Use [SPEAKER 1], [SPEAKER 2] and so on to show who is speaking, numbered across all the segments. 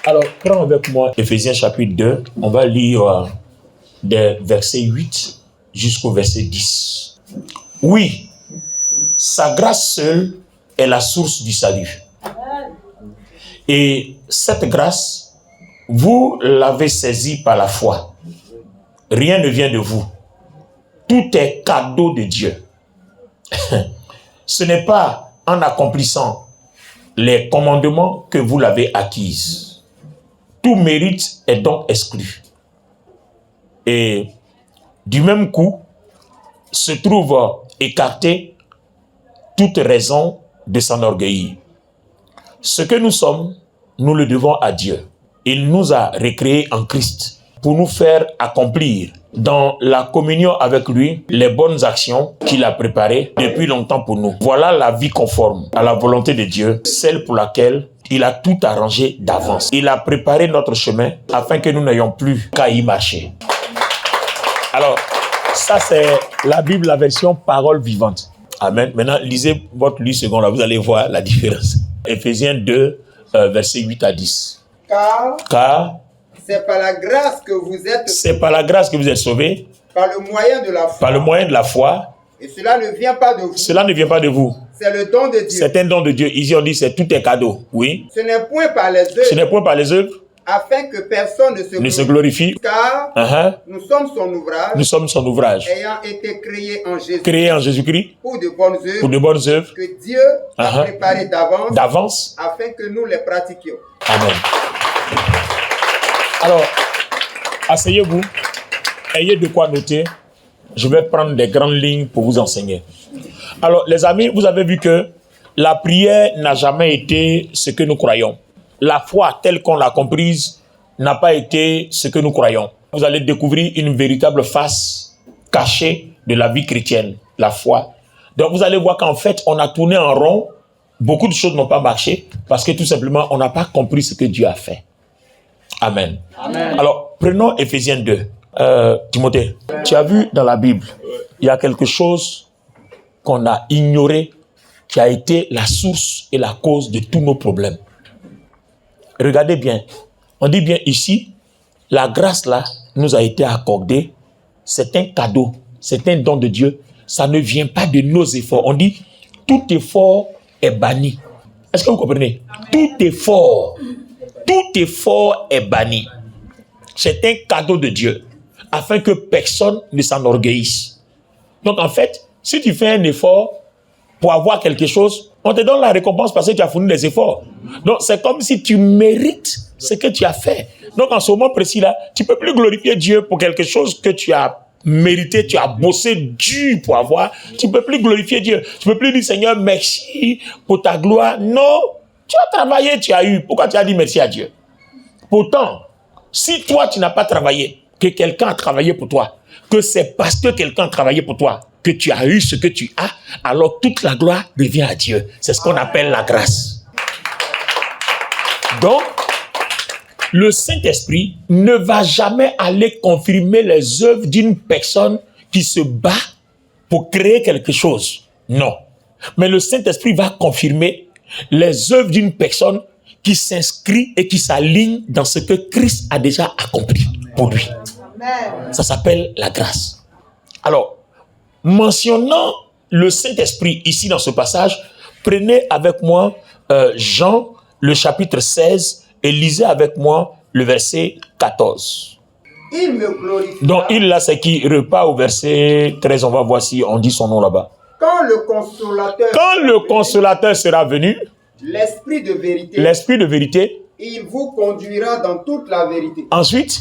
[SPEAKER 1] Alors, prends avec moi Éphésiens chapitre 2. On va lire des versets 8 jusqu'au verset 10. Oui, sa grâce seule est la source du salut. Et cette grâce, vous l'avez saisie par la foi. Rien ne vient de vous. Tout est cadeau de Dieu. Ce n'est pas en accomplissant les commandements que vous l'avez acquise. Tout mérite est donc exclu. Et du même coup, se trouve écartée toute raison de s'enorgueillir. Ce que nous sommes, nous le devons à Dieu. Il nous a recréés en Christ pour nous faire accomplir dans la communion avec lui les bonnes actions qu'il a préparées depuis longtemps pour nous. Voilà la vie conforme à la volonté de Dieu, celle pour laquelle il a tout arrangé d'avance. Il a préparé notre chemin afin que nous n'ayons plus qu'à y marcher. Alors, ça c'est la Bible, la version parole vivante. Amen. Maintenant, lisez votre livre second, là, vous allez voir la différence. Éphésiens 2, versets 8 à 10. Car
[SPEAKER 2] c'est par la grâce que vous êtes
[SPEAKER 1] c'est par la grâce que vous êtes sauvés,
[SPEAKER 2] par le moyen de la foi.
[SPEAKER 1] Par le moyen de la foi.
[SPEAKER 2] Et cela ne vient pas de vous.
[SPEAKER 1] Cela ne vient pas de vous.
[SPEAKER 2] C'est le don de Dieu.
[SPEAKER 1] C'est un don de Dieu. Ici, on dit c'est tout est cadeau. Oui.
[SPEAKER 2] Ce n'est point par les œuvres.
[SPEAKER 1] Ce n'est point par les œuvres.
[SPEAKER 2] Afin que personne ne se glorifie. Car nous sommes son ouvrage.
[SPEAKER 1] Nous sommes son ouvrage.
[SPEAKER 2] Ayant été créés en Jésus.
[SPEAKER 1] Créés en Jésus-Christ.
[SPEAKER 2] Pour de bonnes œuvres.
[SPEAKER 1] Pour de bonnes œuvres.
[SPEAKER 2] Que Dieu a préparées d'avance.
[SPEAKER 1] D'avance.
[SPEAKER 2] Afin que nous les pratiquions.
[SPEAKER 1] Amen. Alors, asseyez-vous. Ayez de quoi noter. Je vais prendre des grandes lignes pour vous enseigner. Alors, les amis, vous avez vu que la prière n'a jamais été ce que nous croyons. La foi telle qu'on l'a comprise n'a pas été ce que nous croyons. Vous allez découvrir une véritable face cachée de la vie chrétienne, la foi. Donc vous allez voir qu'en fait, on a tourné en rond, beaucoup de choses n'ont pas marché parce que tout simplement, on n'a pas compris ce que Dieu a fait. Amen. Amen. Alors, prenons Éphésiens 2. Timothée, tu as vu dans la Bible, il y a quelque chose qu'on a ignoré qui a été la source et la cause de tous nos problèmes. Regardez bien, on dit bien ici, la grâce là nous a été accordée, c'est un cadeau, c'est un don de Dieu, ça ne vient pas de nos efforts. On dit, tout effort est banni. Est-ce que vous comprenez? Tout effort est banni. C'est un cadeau de Dieu, afin que personne ne s'enorgueillisse. Donc en fait, si tu fais un effort pour avoir quelque chose, on te donne la récompense parce que tu as fourni des efforts. Donc, c'est comme si tu mérites ce que tu as fait. Donc, en ce moment précis-là, tu ne peux plus glorifier Dieu pour quelque chose que tu as mérité, tu as bossé dur pour avoir. Tu ne peux plus glorifier Dieu. Tu ne peux plus dire, Seigneur, merci pour ta gloire. Non, tu as travaillé, tu as eu. Pourquoi tu as dit merci à Dieu? Pourtant, si toi, tu n'as pas travaillé, que quelqu'un a travaillé pour toi, que c'est parce que quelqu'un a travaillé pour toi, que tu as eu ce que tu as, alors toute la gloire revient à Dieu. C'est ce qu'on appelle la grâce. Donc, le Saint-Esprit ne va jamais aller confirmer les œuvres d'une personne qui se bat pour créer quelque chose. Non. Mais le Saint-Esprit va confirmer les œuvres d'une personne qui s'inscrit et qui s'aligne dans ce que Christ a déjà accompli pour lui. Ça s'appelle la grâce. Alors, mentionnant le Saint-Esprit ici dans ce passage, prenez avec moi Jean, le chapitre 16, et lisez avec moi le verset 14.
[SPEAKER 2] Il me glorifie.
[SPEAKER 1] Donc, il là, c'est qui repart au verset 13, on va voir si on dit son nom là-bas.
[SPEAKER 2] Quand le consolateur
[SPEAKER 1] sera venu,
[SPEAKER 2] l'Esprit de vérité, il vous conduira dans toute la vérité.
[SPEAKER 1] Ensuite,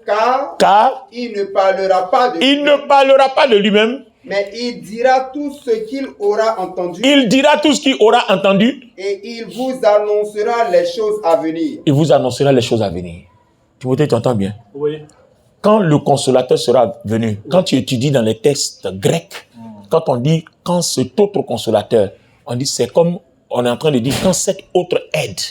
[SPEAKER 2] car il ne parlera pas de
[SPEAKER 1] lui-même,
[SPEAKER 2] mais il dira tout ce qu'il aura entendu.
[SPEAKER 1] Il dira tout ce qu'il aura entendu.
[SPEAKER 2] Et il vous annoncera les choses à venir.
[SPEAKER 1] Il vous annoncera les choses à venir. Timothée, tu entends bien?
[SPEAKER 3] Oui.
[SPEAKER 1] Quand le consolateur sera venu, quand tu étudies dans les textes grecs, quand on dit quand cet autre consolateur, on dit c'est comme on est en train de dire quand cette autre aide.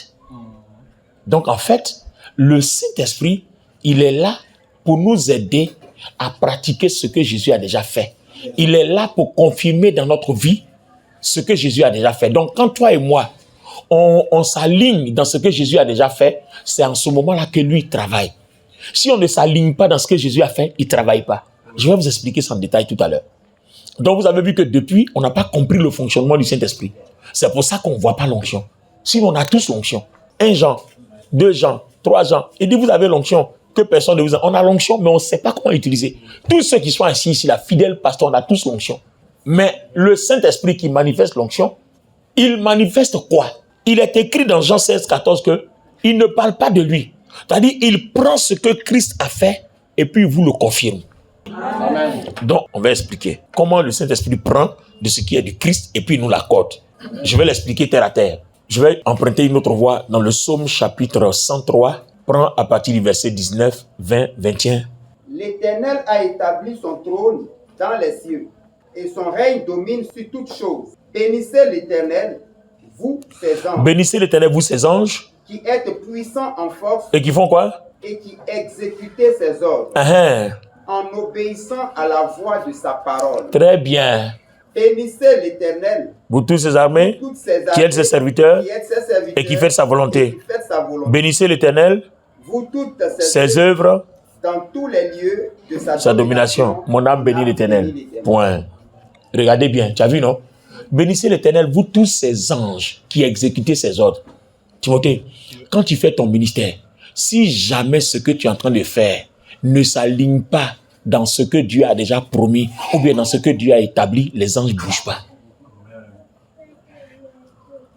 [SPEAKER 1] Donc en fait, le Saint-Esprit, il est là pour nous aider à pratiquer ce que Jésus a déjà fait. Il est là pour confirmer dans notre vie ce que Jésus a déjà fait. Donc, quand toi et moi, on s'aligne dans ce que Jésus a déjà fait, c'est en ce moment-là que lui travaille. Si on ne s'aligne pas dans ce que Jésus a fait, il ne travaille pas. Je vais vous expliquer ça en détail tout à l'heure. Donc vous avez vu que depuis, on n'a pas compris le fonctionnement du Saint-Esprit. C'est pour ça qu'on ne voit pas l'onction. Sinon, on a tous l'onction. 1 Jean, 2 Jean, 3 Jean. Il dit, vous avez l'onction, que personne ne vous a. On a l'onction, mais on ne sait pas comment l'utiliser. Tous ceux qui sont assis ici, la fidèle pasteur, on a tous l'onction. Mais le Saint-Esprit qui manifeste l'onction, il manifeste quoi? Il est écrit dans Jean 16, 14 que il ne parle pas de lui. C'est-à-dire, il prend ce que Christ a fait et puis il vous le confirme. Amen. Donc, on va expliquer comment le Saint-Esprit prend de ce qui est du Christ et puis il nous l'accorde. Je vais l'expliquer terre à terre. Je vais emprunter une autre voie dans le Psaume chapitre 103. Prends à partir du verset 19, 20, 21.
[SPEAKER 2] L'Éternel a établi son trône dans les cieux et son règne domine sur toutes choses. Bénissez l'Éternel, vous ses anges.
[SPEAKER 1] Bénissez l'Éternel, vous ses anges.
[SPEAKER 2] Qui êtes puissants en force.
[SPEAKER 1] Et qui font quoi?
[SPEAKER 2] Et qui exécutez ses ordres. En obéissant à la voix de sa parole.
[SPEAKER 1] Très bien.
[SPEAKER 2] Bénissez l'Éternel.
[SPEAKER 1] Vous tous ses armées, qui êtes ses serviteurs, et qui faites sa volonté. Bénissez l'Éternel,
[SPEAKER 2] vous toutes
[SPEAKER 1] ses œuvres,
[SPEAKER 2] dans tous les lieux de
[SPEAKER 1] sa domination. Mon âme bénit l'Éternel. Point. Regardez bien, tu as vu, non? Bénissez l'Éternel, vous tous ses anges, qui exécutez ses ordres. Timothée, quand tu fais ton ministère, si jamais ce que tu es en train de faire ne s'aligne pas dans ce que Dieu a déjà promis, ou bien dans ce que Dieu a établi, les anges ne bougent pas.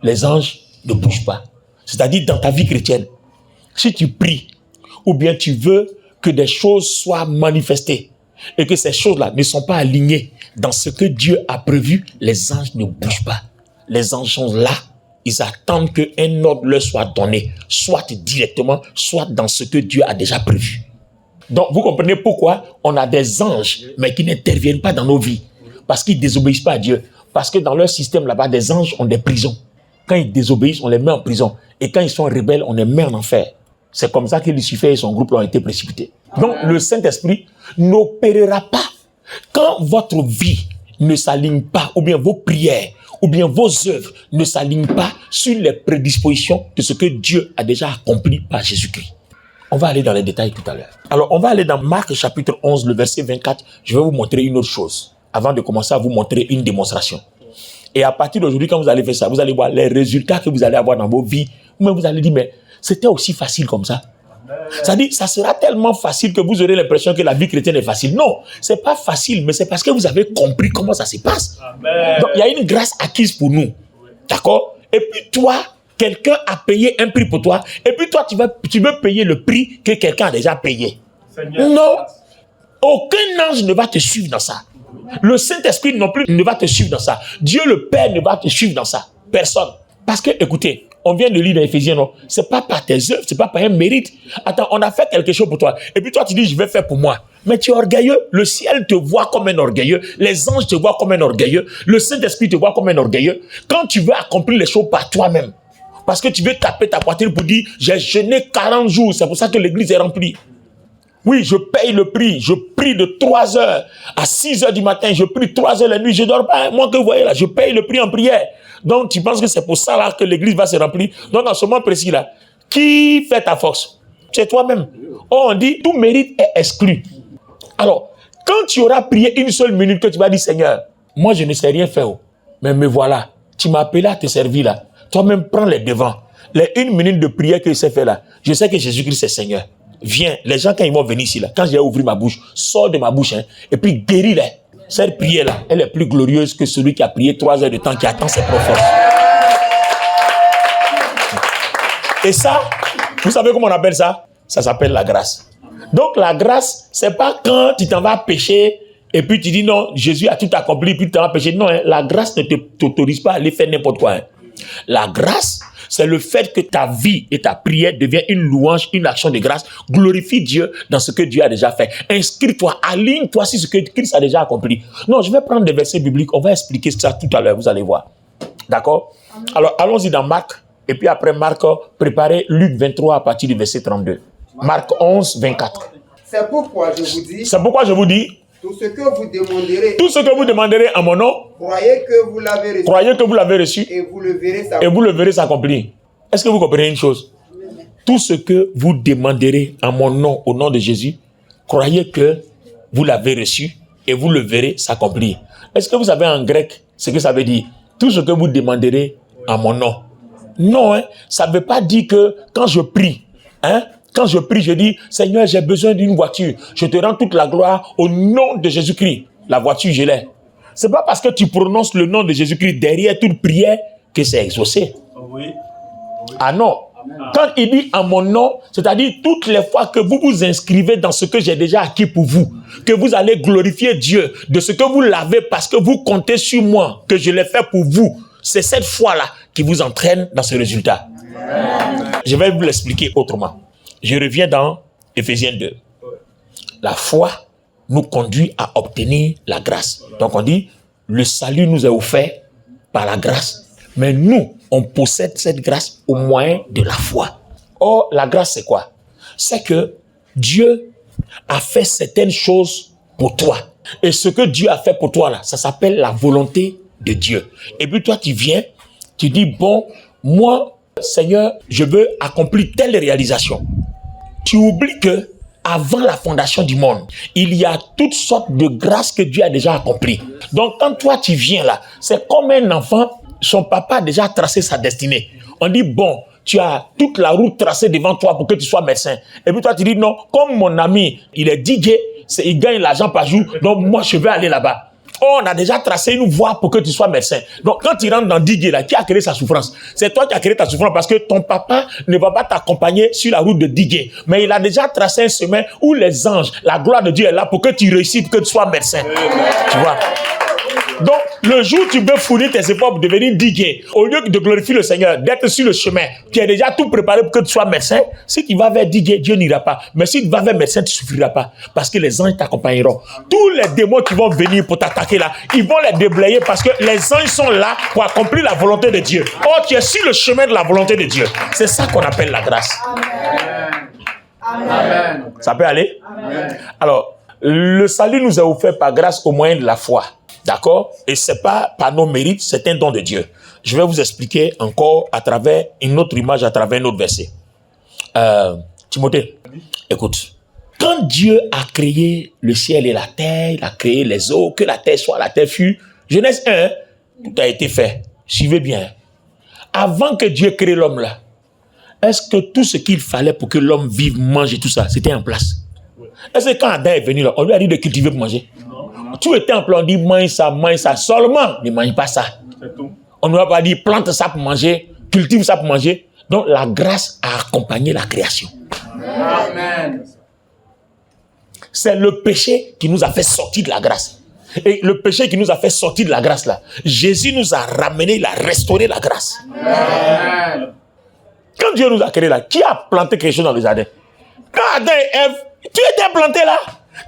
[SPEAKER 1] Les anges ne bougent pas. C'est-à-dire, dans ta vie chrétienne, si tu pries, ou bien tu veux que des choses soient manifestées, et que ces choses-là ne sont pas alignées dans ce que Dieu a prévu, les anges ne bougent pas. Les anges sont là. Ils attendent qu'un ordre leur soit donné, soit directement, soit dans ce que Dieu a déjà prévu. Donc, vous comprenez pourquoi on a des anges, mais qui n'interviennent pas dans nos vies. Parce qu'ils ne désobéissent pas à Dieu. Parce que dans leur système là-bas, des anges ont des prisons. Quand ils désobéissent, on les met en prison. Et quand ils sont rebelles, on les met en enfer. C'est comme ça que Lucifer et son groupe ont été précipités. Donc, le Saint-Esprit n'opérera pas quand votre vie ne s'aligne pas, ou bien vos prières, ou bien vos œuvres ne s'alignent pas sur les prédispositions de ce que Dieu a déjà accompli par Jésus-Christ. On va aller dans les détails tout à l'heure. Alors, on va aller dans Marc chapitre 11, le verset 24. Je vais vous montrer une autre chose, avant de commencer à vous montrer une démonstration. Et à partir d'aujourd'hui, quand vous allez faire ça, vous allez voir les résultats que vous allez avoir dans vos vies. Mais vous allez dire, mais c'était aussi facile comme ça. C'est-à-dire, ça sera tellement facile que vous aurez l'impression que la vie chrétienne est facile. Non, c'est pas facile, mais c'est parce que vous avez compris comment ça se passe. Amen. Donc, il y a une grâce acquise pour nous. D'accord? Et puis toi, quelqu'un a payé un prix pour toi. Et puis toi, tu veux payer le prix que quelqu'un a déjà payé. Seigneur. Non. Aucun ange ne va te suivre dans ça. Le Saint-Esprit non plus ne va te suivre dans ça. Dieu le Père ne va te suivre dans ça. Personne. Parce que, écoutez, on vient de lire dans Éphésiens, non? C'est pas par tes œuvres, c'est pas par un mérite. Attends, on a fait quelque chose pour toi. Et puis toi, tu dis, je vais faire pour moi. Mais tu es orgueilleux. Le ciel te voit comme un orgueilleux. Les anges te voient comme un orgueilleux. Le Saint-Esprit te voit comme un orgueilleux. Quand tu veux accomplir les choses par toi-même, parce que tu veux taper ta poitrine pour dire, j'ai jeûné 40 jours, c'est pour ça que l'église est remplie. Oui, je paye le prix. Je prie de 3 heures à 6 heures du matin. Je prie 3 heures la nuit. Je dors pas. Moi que vous voyez là, je paye le prix en prière. Donc, tu penses que c'est pour ça là que l'église va se remplir. Donc, en ce moment précis là, qui fait ta force? C'est toi-même. Oh, on dit, tout mérite est exclu. Alors, quand tu auras prié une seule minute que tu vas dire, Seigneur, moi je ne sais rien faire, mais me voilà. Tu m'as appelé à te servir là. Toi-même, prends les devants. Les 1 minute de prière que je sais faire là, je sais que Jésus-Christ est Seigneur. Viens, les gens quand ils vont venir ici là, quand j'ai ouvert ma bouche, sors de ma bouche, hein, et puis guéris-les. Cette prière là, elle est plus glorieuse que celui qui a prié 3 heures de temps, qui attend ses prophètes. Et ça, vous savez comment on appelle ça? Ça s'appelle la grâce. Donc la grâce, c'est pas quand tu t'en vas pécher et puis tu dis non, Jésus a tout accompli, puis tu t'en vas pécher. Non, hein, la grâce ne t'autorise pas à aller faire n'importe quoi. Hein. La grâce, c'est le fait que ta vie et ta prière deviennent une louange, une action de grâce. Glorifie Dieu dans ce que Dieu a déjà fait. Inscris-toi, aligne-toi sur ce que Christ a déjà accompli. Non, je vais prendre des versets bibliques. On va expliquer ça tout à l'heure, vous allez voir. D'accord? Alors, allons-y dans Marc. Et puis après Marc, préparez Luc 23 à partir du verset 32. Marc 11, 24.
[SPEAKER 2] C'est pourquoi je vous dis...
[SPEAKER 1] C'est pourquoi je vous dis...
[SPEAKER 2] Tout ce que vous demanderez...
[SPEAKER 1] Tout ce que vous demanderez en mon nom...
[SPEAKER 2] Croyez que vous l'avez reçu.
[SPEAKER 1] Croyez que vous l'avez reçu.
[SPEAKER 2] Et vous le verrez s'accomplir.
[SPEAKER 1] Et vous le verrez s'accomplir. Est-ce que vous comprenez une chose? Tout ce que vous demanderez en mon nom, au nom de Jésus, croyez que vous l'avez reçu et vous le verrez s'accomplir. Est-ce que vous savez en grec ce que ça veut dire? Tout ce que vous demanderez en mon nom. Non, ça ne veut pas dire que quand je prie, quand je prie, je dis, Seigneur, j'ai besoin d'une voiture. Je te rends toute la gloire au nom de Jésus-Christ. La voiture, je l'ai. Ce n'est pas parce que tu prononces le nom de Jésus-Christ derrière toute prière que c'est exaucé.
[SPEAKER 3] Oui.
[SPEAKER 1] Ah non. Quand il dit en mon nom, c'est-à-dire toutes les fois que vous vous inscrivez dans ce que j'ai déjà acquis pour vous, que vous allez glorifier Dieu de ce que vous l'avez parce que vous comptez sur moi, que je l'ai fait pour vous, c'est cette foi-là qui vous entraîne dans ce résultat. Je vais vous l'expliquer autrement. Je reviens dans Éphésiens 2. La foi nous conduit à obtenir la grâce. Donc on dit, le salut nous est offert par la grâce. Mais nous, on possède cette grâce au moyen de la foi. Or, la grâce, c'est quoi? C'est que Dieu a fait certaines choses pour toi. Et ce que Dieu a fait pour toi, là, ça s'appelle la volonté de Dieu. Et puis toi, tu viens, tu dis, bon, moi, Seigneur, je veux accomplir telle réalisation. Tu oublies que avant la fondation du monde, il y a toutes sortes de grâces que Dieu a déjà accomplies. Donc, quand toi, tu viens là, c'est comme un enfant, son papa a déjà tracé sa destinée. On dit, bon, tu as toute la route tracée devant toi pour que tu sois médecin. Et puis toi, tu dis, non, comme mon ami, il est DJ, il gagne l'argent par jour, donc moi, je vais aller là-bas. Oh, on a déjà tracé une voie pour que tu sois médecin. Donc, quand tu rentres dans DJ, là, qui a créé sa souffrance? C'est toi qui as créé ta souffrance parce que ton papa ne va pas t'accompagner sur la route de DJ. Mais il a déjà tracé un chemin où les anges, la gloire de Dieu est là pour que tu réussisses, pour que tu sois médecin. Tu vois? Donc, le jour où tu veux fournir tes efforts pour devenir DJ, au lieu de glorifier le Seigneur, d'être sur le chemin, tu as déjà tout préparé pour que tu sois médecin. Si tu vas vers DJ, Dieu n'ira pas. Mais si tu vas vers médecin, tu ne souffriras pas. Parce que les anges t'accompagneront. Tous les démons qui vont venir pour t'attaquer là, ils vont les déblayer parce que les anges sont là pour accomplir la volonté de Dieu. Or, tu es sur le chemin de la volonté de Dieu. C'est ça qu'on appelle la grâce.
[SPEAKER 2] Amen. Amen.
[SPEAKER 1] Ça peut aller?
[SPEAKER 2] Amen.
[SPEAKER 1] Alors, le salut nous est offert par grâce au moyen de la foi. D'accord? Et c'est pas par nos mérites, c'est un don de Dieu. Je vais vous expliquer encore à travers une autre image, à travers un autre verset. Timothée, écoute. Quand Dieu a créé le ciel et la terre, il a créé les eaux, que la terre soit, la terre fut. Genèse 1, tout a été fait. Suivez bien. Avant que Dieu crée l'homme là, est-ce que tout ce qu'il fallait pour que l'homme vive, mange et tout ça, c'était en place? Est-ce que quand Adam est venu là, on lui a dit de cultiver pour manger? Tout était en plan, on dit mange ça seulement, ne mange pas ça. On ne va pas dire plante ça pour manger, cultive ça pour manger. Donc la grâce a accompagné la création.
[SPEAKER 2] Amen.
[SPEAKER 1] C'est le péché qui nous a fait sortir de la grâce. Et le péché qui nous a fait sortir de la grâce là, Jésus nous a ramené, il a restauré la grâce.
[SPEAKER 2] Amen.
[SPEAKER 1] Quand Dieu nous a créé là, qui a planté quelque chose dans le jardin? Quand Adam et Ève, tu étais planté là.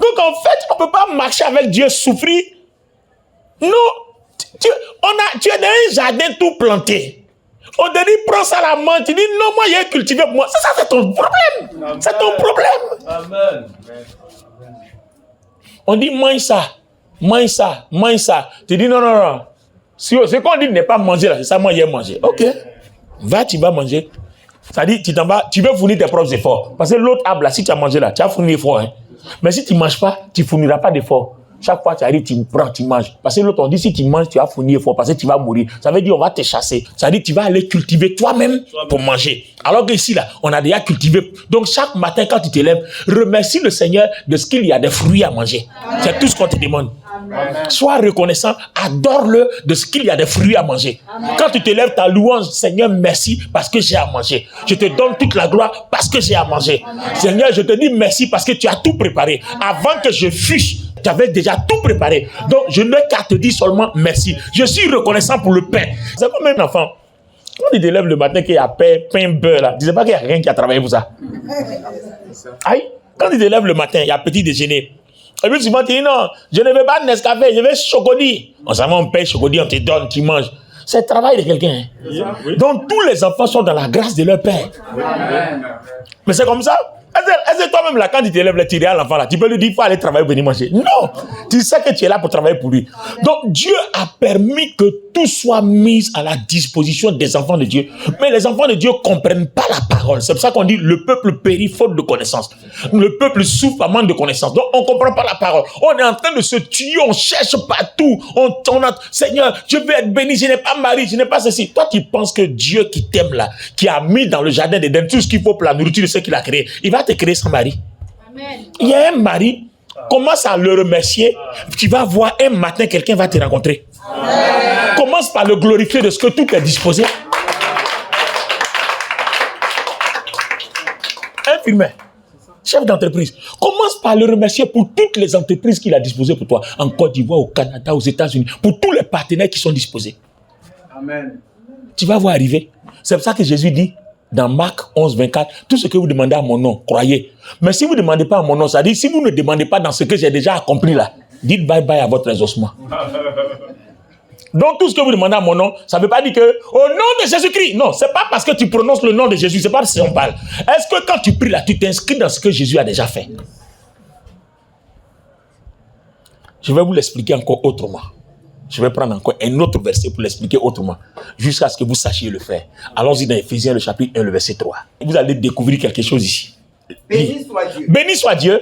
[SPEAKER 1] Donc en fait, on ne peut pas marcher avec Dieu, souffrir. Non, tu es dans un jardin tout planté. On te dit, prends ça à la main, tu dis, non, moi j'ai cultivé pour moi. Ça c'est ton problème. Amen. C'est ton problème.
[SPEAKER 3] Amen.
[SPEAKER 1] On dit, mange ça, mange ça, mange ça. Tu dis, non. Si, ce qu'on dit ne pas manger là, c'est ça, moi j'ai mangé. Ok, va, tu vas manger. Ça dit, tu t'en vas, tu veux fournir tes propres efforts. Parce que l'autre arbre là, si tu as mangé là, tu as fourni l'effort. Hein. Mais si tu ne manges pas, tu ne fourniras pas d'effort. Chaque fois que tu arrives, tu prends, tu manges. Parce que l'autre, on dit, si tu manges, tu vas fournir effort parce que tu vas mourir. Ça veut dire, on va te chasser. Ça veut dire, tu vas aller cultiver toi-même pour manger. Alors qu'ici, là, on a déjà cultivé. Donc, chaque matin, quand tu te lèves, remercie le Seigneur de ce qu'il y a des fruits à manger. C'est tout ce qu'on te demande. Amen. Sois reconnaissant, adore-le de ce qu'il y a des fruits à manger. Amen. Quand tu te lèves, ta louange, Seigneur, merci parce que j'ai à manger. Je te donne toute la gloire parce que j'ai à manger. Amen. Seigneur, je te dis merci parce que tu as tout préparé. Avant que je fusse, tu avais déjà tout préparé. Donc, je n'ai qu'à te dire seulement merci. Je suis reconnaissant pour le pain. C'est comme un enfant. Quand il te lève le matin qu'il y a pain, beurre, là, tu ne sais pas qu'il n'y a rien qui a travaillé pour ça. Aïe, quand il te lève le matin, il y a petit déjeuner. Et puis souvent, tu dis non, je ne veux pas de Nescafé, je veux chocodie. On s'en va, on paye chocodie, on te donne, tu manges. C'est le travail de quelqu'un. Oui. Donc tous les enfants sont dans la grâce de leur père. Amen. Mais c'est comme ça. Est-ce que toi-même, là, quand tu t'élèves, tu dis à l'enfant, là, tu peux lui dire, il faut aller travailler, venir manger. Non! Tu sais que tu es là pour travailler pour lui. Donc, Dieu a permis que tout soit mis à la disposition des enfants de Dieu. Mais les enfants de Dieu ne comprennent pas la parole. C'est pour ça qu'on dit, le peuple périt faute de connaissance. Le peuple souffre à manque de connaissance. Donc, on ne comprend pas la parole. On est en train de se tuer, on cherche partout. Seigneur, je veux être béni, je n'ai pas mari, je n'ai pas ceci. Toi, tu penses que Dieu qui t'aime là, qui a mis dans le jardin d'Éden tout ce qu'il faut pour la nourriture de ce qu'il a créé, il va te créer sans mari. Amen. Il y a un mari, commence à le remercier, tu vas voir un matin, quelqu'un va te rencontrer. Amen. Commence par le glorifier de ce que tout est disposé. Infirmier, chef d'entreprise, commence par le remercier pour toutes les entreprises qu'il a disposées pour toi, en Côte d'Ivoire, au Canada, aux États-Unis, pour tous les partenaires qui sont disposés. Amen. Tu vas voir arriver. C'est pour ça que Jésus dit, dans Marc 11, 24, tout ce que vous demandez à mon nom, croyez. Mais si vous ne demandez pas à mon nom, ça dit, si vous ne demandez pas dans ce que j'ai déjà accompli là, dites bye bye à votre exaucement. Donc tout ce que vous demandez à mon nom, ça ne veut pas dire que, au nom de Jésus-Christ, non, c'est pas parce que tu prononces le nom de Jésus, c'est pas parce qu'on parle. Est-ce que quand tu pries là, tu t'inscris dans ce que Jésus a déjà fait? Je vais vous l'expliquer encore autrement. Je vais prendre encore un autre verset pour l'expliquer autrement, jusqu'à ce que vous sachiez le faire. Allons-y dans Éphésiens, le chapitre 1, le verset 3. Vous allez découvrir quelque chose ici.
[SPEAKER 2] Béni soit Dieu.
[SPEAKER 1] Béni soit Dieu.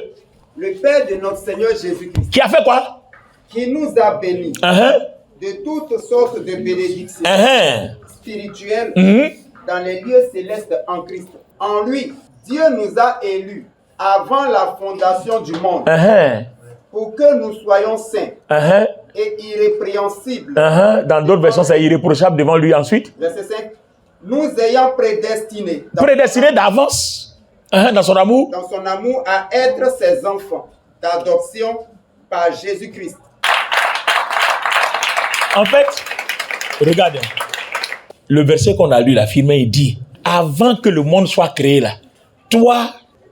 [SPEAKER 2] Le Père de notre Seigneur Jésus-Christ.
[SPEAKER 1] Qui a fait quoi?
[SPEAKER 2] Qui nous a bénis de toutes sortes de bénédictions spirituelles dans les lieux célestes en Christ. En lui, Dieu nous a élus avant la fondation du monde pour que nous soyons saints et irrépréhensibles.
[SPEAKER 1] Dans d'autres versions, c'est irréprochable devant lui ensuite.
[SPEAKER 2] Verset 5. Nous ayant prédestinés.
[SPEAKER 1] Prédestinés d'avance. Dans son amour.
[SPEAKER 2] Dans son amour à être ses enfants d'adoption par Jésus-Christ.
[SPEAKER 1] En fait, regardez. Le verset qu'on a lu, l'affirmé, il dit, avant que le monde soit créé là, toi,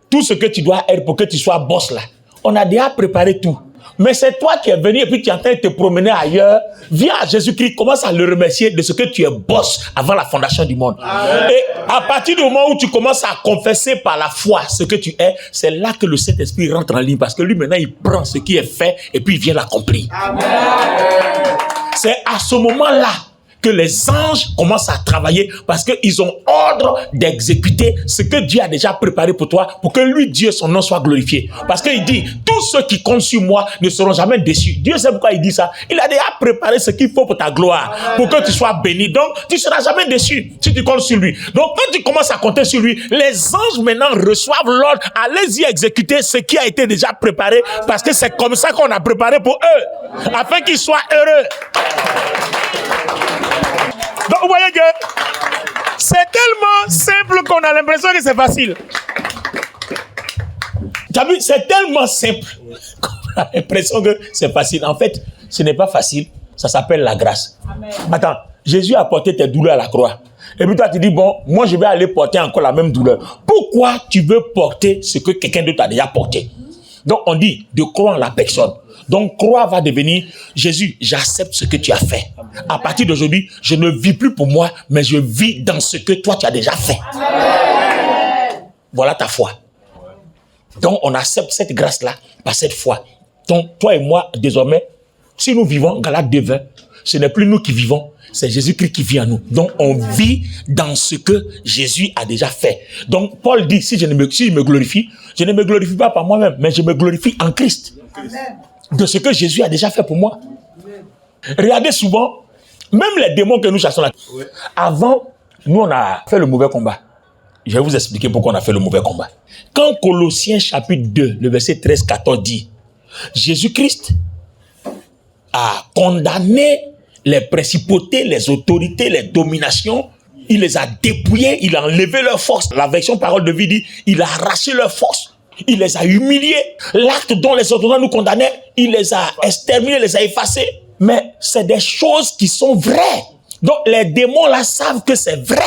[SPEAKER 1] tout ce que tu dois être pour que tu sois boss là, on a déjà préparé tout. Mais c'est toi qui es venu et puis tu es en train de te promener ailleurs. Viens à Jésus-Christ, commence à le remercier de ce que tu es boss avant la fondation du monde. Amen. Et à partir du moment où tu commences à confesser par la foi ce que tu es, c'est là que le Saint-Esprit rentre en ligne parce que lui maintenant il prend ce qui est fait et puis il vient l'accomplir. Amen. C'est à ce moment-là que les anges commencent à travailler parce qu'ils ont ordre d'exécuter ce que Dieu a déjà préparé pour toi, pour que lui, Dieu, son nom soit glorifié. Parce qu'il dit, tous ceux qui comptent sur moi ne seront jamais déçus. Dieu sait pourquoi il dit ça. Il a déjà préparé ce qu'il faut pour ta gloire, pour que tu sois béni. Donc, tu ne seras jamais déçu si tu comptes sur lui. Donc, quand tu commences à compter sur lui, les anges maintenant reçoivent l'ordre, allez-y exécuter ce qui a été déjà préparé, parce que c'est comme ça qu'on a préparé pour eux, afin qu'ils soient heureux. Donc vous voyez que c'est tellement simple qu'on a l'impression que c'est facile. Tu as vu, c'est tellement simple qu'on a l'impression que c'est facile. En fait, ce n'est pas facile, ça s'appelle la grâce. Amen. Attends, Jésus a porté tes douleurs à la croix. Et puis toi tu dis, bon, moi je vais aller porter encore la même douleur. Pourquoi tu veux porter ce que quelqu'un d'autre a déjà porté? Donc on dit de croire en la personne. Donc croire va devenir, Jésus, j'accepte ce que tu as fait. À partir d'aujourd'hui, je ne vis plus pour moi, mais je vis dans ce que toi tu as déjà fait. Amen. Voilà ta foi. Donc on accepte cette grâce-là par cette foi. Donc toi et moi, désormais, si nous vivons, Galates 2:20, ce n'est plus nous qui vivons, c'est Jésus-Christ qui vit en nous. Donc on vit dans ce que Jésus a déjà fait. Donc Paul dit, si je me glorifie, je ne me glorifie pas par moi-même, mais je me glorifie en Christ. Amen. De ce que Jésus a déjà fait pour moi. Amen. Regardez souvent, même les démons que nous chassons là. Oui. Avant, nous on a fait le mauvais combat. Je vais vous expliquer pourquoi on a fait le mauvais combat. Quand Colossiens chapitre 2, le verset 13-14 dit, Jésus-Christ a condamné les principautés, les autorités, les dominations, il les a dépouillés, il a enlevé leur force. La version parole de vie dit, il a arraché leur force. Il les a humiliés. L'acte dont les autres nous condamnaient, il les a exterminés, les a effacés. Mais c'est des choses qui sont vraies. Donc les démons là savent que c'est vrai.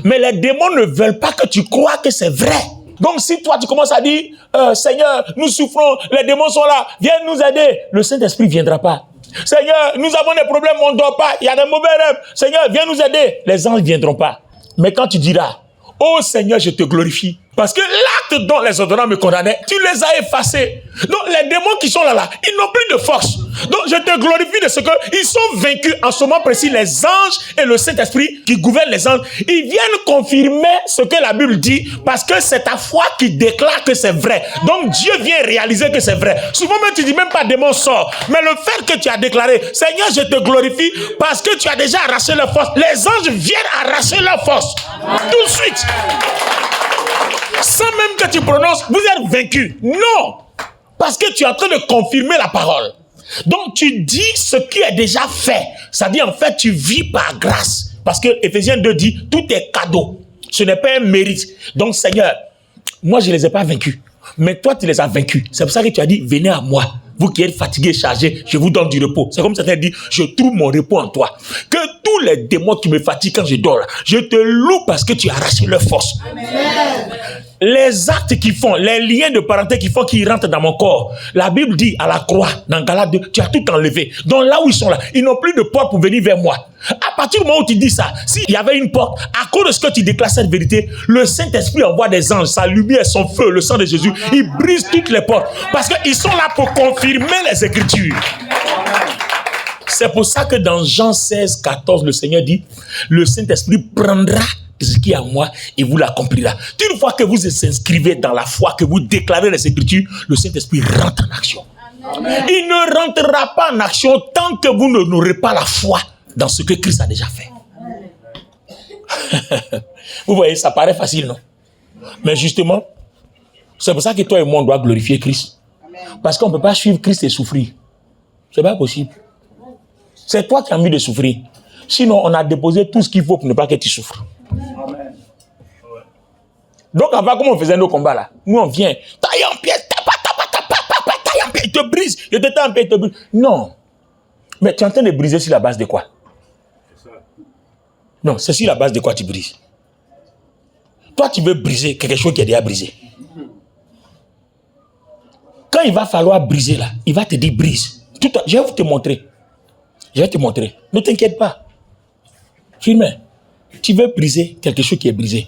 [SPEAKER 1] Mais les démons ne veulent pas que tu crois que c'est vrai. Donc si toi tu commences à dire, Seigneur, nous souffrons, les démons sont là, viens nous aider. Le Saint-Esprit ne viendra pas. Seigneur, nous avons des problèmes, on ne dort pas, il y a des mauvais rêves. Seigneur, viens nous aider. Les anges ne viendront pas. Mais quand tu diras, oh Seigneur, je te glorifie, Parce que l'acte dont les ordonnances me condamnaient, tu les as effacés. Donc les démons qui sont là, ils n'ont plus de force. Donc je te glorifie de ce qu'ils sont vaincus en ce moment précis. Les anges et le Saint-Esprit qui gouvernent les anges, ils viennent confirmer ce que la Bible dit parce que c'est ta foi qui déclare que c'est vrai. Donc Dieu vient réaliser que c'est vrai. Souvent même tu dis même pas démon sort. Mais le fait que tu as déclaré, Seigneur, je te glorifie parce que tu as déjà arraché leur force. Les anges viennent arracher leur force. Tout de suite. Sans même que tu prononces, vous êtes vaincu. Non. Parce que tu es en train de confirmer la parole. Donc tu dis ce qui est déjà fait. Ça dit en fait tu vis par grâce. Parce que Ephésiens 2 dit tout est cadeau. Ce n'est pas un mérite. Donc Seigneur, moi je ne les ai pas vaincus. Mais toi tu les as vaincus. C'est pour ça que tu as dit venez à moi. Vous qui êtes fatigués, chargés, je vous donne du repos. C'est comme certains disent, je trouve mon repos en toi. Que tous les démons qui me fatiguent quand je dors, je te loue parce que tu as arraché leur force. Amen. Les actes qu'ils font, les liens de parenté qu'ils font, qui rentrent dans mon corps. La Bible dit à la croix, dans Galates 2, tu as tout enlevé. Donc là où ils sont là, ils n'ont plus de porte pour venir vers moi. À partir du moment où tu dis ça, s'il y avait une porte, à cause de ce que tu déclares cette vérité, le Saint-Esprit envoie des anges, sa lumière, son feu, le sang de Jésus, il brise toutes les portes. Parce qu'ils sont là pour confirmer les Écritures. C'est pour ça que dans Jean 16, 14, le Seigneur dit, le Saint-Esprit prendra ce qui est à moi et vous l'accomplira. Une fois que vous s'inscrivez dans la foi, que vous déclarez les Écritures, le Saint-Esprit rentre en action. Amen. Il ne rentrera pas en action tant que vous n'aurez pas la foi dans ce que Christ a déjà fait. Vous voyez, ça paraît facile, non? Mais justement, c'est pour ça que toi et moi, on doit glorifier Christ. Parce qu'on ne peut pas suivre Christ et souffrir. C'est pas possible. C'est toi qui as envie de souffrir. Sinon, on a déposé tout ce qu'il faut pour ne pas que tu souffres. Amen. Donc, avant, comment on faisait nos combats là? Nous, on vient, taille en pied, taille en pied, il te brise, il te taille en pied, il te brise. Non. Mais tu es en train de briser sur la base de quoi? Non, c'est sur la base de quoi tu brises. Toi, tu veux briser quelque chose qui est déjà brisé. Quand il va falloir briser là, il va te dire brise. Je vais te montrer. Je vais te montrer. Ne t'inquiète pas. Filme. Tu veux briser quelque chose qui est brisé.